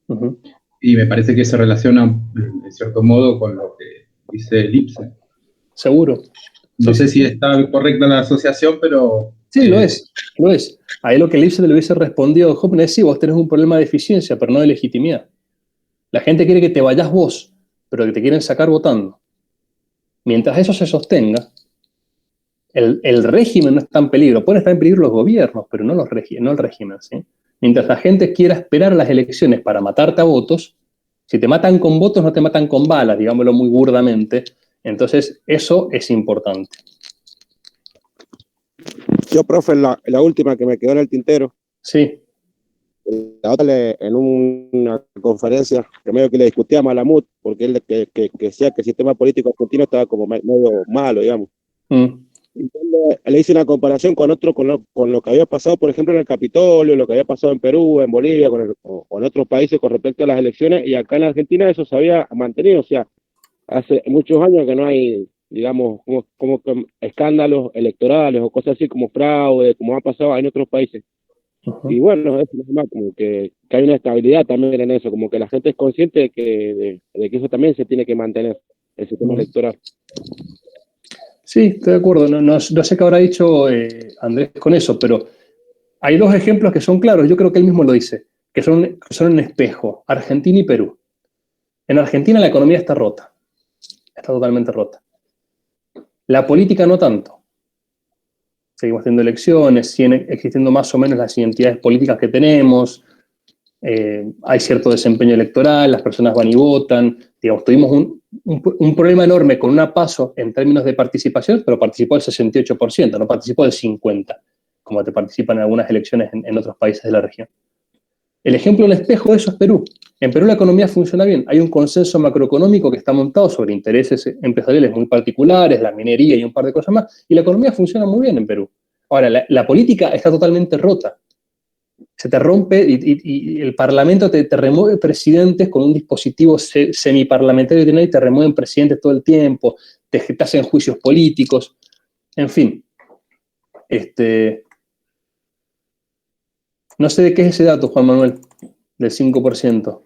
Uh-huh. Y me parece que se relaciona en cierto modo con lo que dice Lipset. Seguro. No sé si está correcta la asociación, pero... Sí, lo es. Ahí lo que Lipset le hubiese respondido a Hoppe es: sí, vos tenés un problema de eficiencia, pero no de legitimidad. La gente quiere que te vayas vos, pero que te quieren sacar votando. Mientras eso se sostenga, el régimen no está en peligro. Pueden estar en peligro los gobiernos, pero no el régimen, ¿sí? Mientras la gente quiera esperar a las elecciones para matarte a votos, si te matan con votos, no te matan con balas, digámoslo muy burdamente, Entonces, eso es importante. Yo, profe, la última que me quedó en el tintero, Sí. la otra en una conferencia que medio que le discutía a Malamud, porque él que decía que el sistema político argentino estaba como medio malo, digamos. Y le hice una comparación con lo que había pasado, por ejemplo, en el Capitolio, lo que había pasado en Perú, en Bolivia, o en otros países con respecto a las elecciones, y acá en Argentina eso se había mantenido. O sea, hace muchos años que no hay, digamos, como que escándalos electorales o cosas así como fraude, como ha pasado en otros países. Y bueno, es normal, como que hay una estabilidad también en eso, como que la gente es consciente de que eso también se tiene que mantener, el sistema electoral. Sí, estoy de acuerdo. No sé qué habrá dicho Andrés con eso, pero hay dos ejemplos que son claros. Yo creo que él mismo lo dice, que son un espejo, Argentina y Perú. En Argentina la economía está rota, está totalmente rota. La política no tanto. Seguimos teniendo elecciones, siguen existiendo más o menos las identidades políticas que tenemos, hay cierto desempeño electoral, las personas van y votan. Digamos, tuvimos un problema enorme con una PASO en términos de participación, pero participó el 68%, no participó el 50%, como te participan en algunas elecciones en otros países de la región. El ejemplo en espejo de eso es Perú. En Perú la economía funciona bien. Hay un consenso macroeconómico que está montado sobre intereses empresariales muy particulares, la minería y un par de cosas más, y la economía funciona muy bien en Perú. Ahora, la política está totalmente rota. Se te rompe y el Parlamento te remueve presidentes con un dispositivo semiparlamentario y te remueven presidentes todo el tiempo, te hacen juicios políticos, en fin. No sé de qué es ese dato, Juan Manuel, del 5%.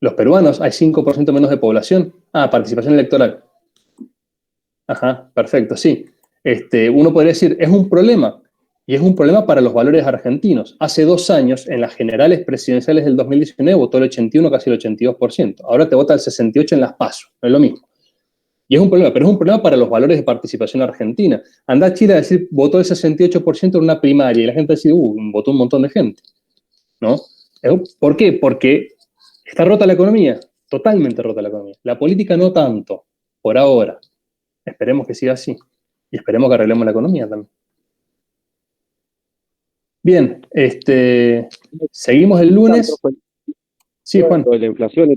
Los peruanos, hay 5% menos de población. Participación electoral. Ajá, perfecto, sí. Uno podría decir, es un problema, y es un problema para los valores argentinos. Hace 2 años, en las generales presidenciales del 2019, votó el 81, casi el 82%. Ahora te vota el 68% en las PASO, no es lo mismo. Y es un problema, pero es un problema para los valores de participación argentina. Anda a Chile a decir, votó el 68% en una primaria, y la gente dice, votó un montón de gente. ¿No? ¿Por qué? Porque está rota la economía, totalmente rota la economía. La política no tanto, por ahora. Esperemos que siga así. Y esperemos que arreglemos la economía también. Bien, seguimos el lunes. Sí, Juan. La inflación,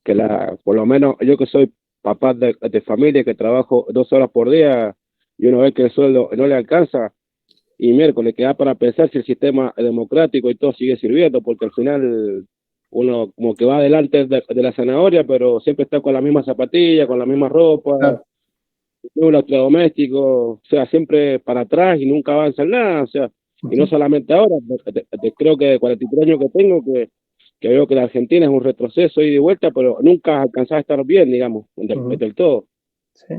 que por lo menos yo que soy papá de familia, que trabajo 12 horas por día, y uno ve que el sueldo no le alcanza, y miércoles queda para pensar si el sistema democrático y todo sigue sirviendo, porque al final uno como que va adelante de la zanahoria, pero siempre está con la misma zapatilla, con la misma ropa, un electrodoméstico, o sea, siempre para atrás y nunca avanza en nada, o sea, y no solamente ahora, creo que de 43 años que tengo, que veo que la Argentina es un retroceso y de vuelta, pero nunca alcanzaba a estar bien, digamos, del todo. Sí.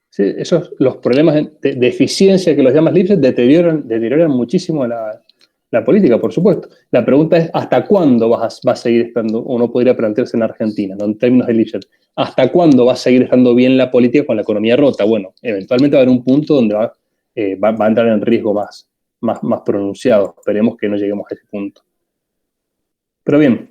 Sí, los problemas de eficiencia que los llamas Lipset deterioran muchísimo la política, por supuesto. La pregunta es, ¿hasta cuándo vas a seguir estando, uno podría plantearse en Argentina, ¿no? En términos de Lipset, ¿hasta cuándo va a seguir estando bien la política con la economía rota? Bueno, eventualmente va a haber un punto donde va a entrar en riesgo más pronunciado. Esperemos que no lleguemos a ese punto. Pero bien,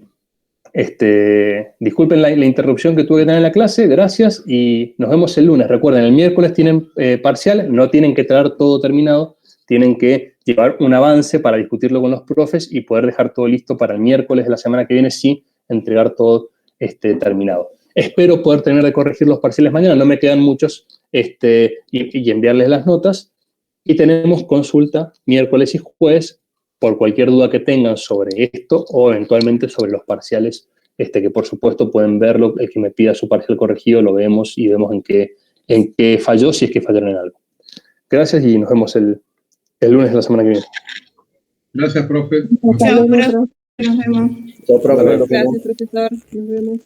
disculpen la interrupción que tuve que tener en la clase, gracias, y nos vemos el lunes. Recuerden, el miércoles tienen parcial, no tienen que traer todo terminado, tienen que llevar un avance para discutirlo con los profes y poder dejar todo listo para el miércoles de la semana que viene, sí, entregar todo terminado. Espero poder tener de corregir los parciales mañana, no me quedan muchos, y enviarles las notas, y tenemos consulta miércoles y jueves por cualquier duda que tengan sobre esto o eventualmente sobre los parciales, que por supuesto pueden verlo, el que me pida su parcial corregido lo vemos y vemos en qué falló, si es que fallaron en algo. Gracias y nos vemos el lunes de la semana que viene. Gracias, profe. Chao, profe. Nos vemos. Chao, profe. Gracias, profesor. Nos vemos.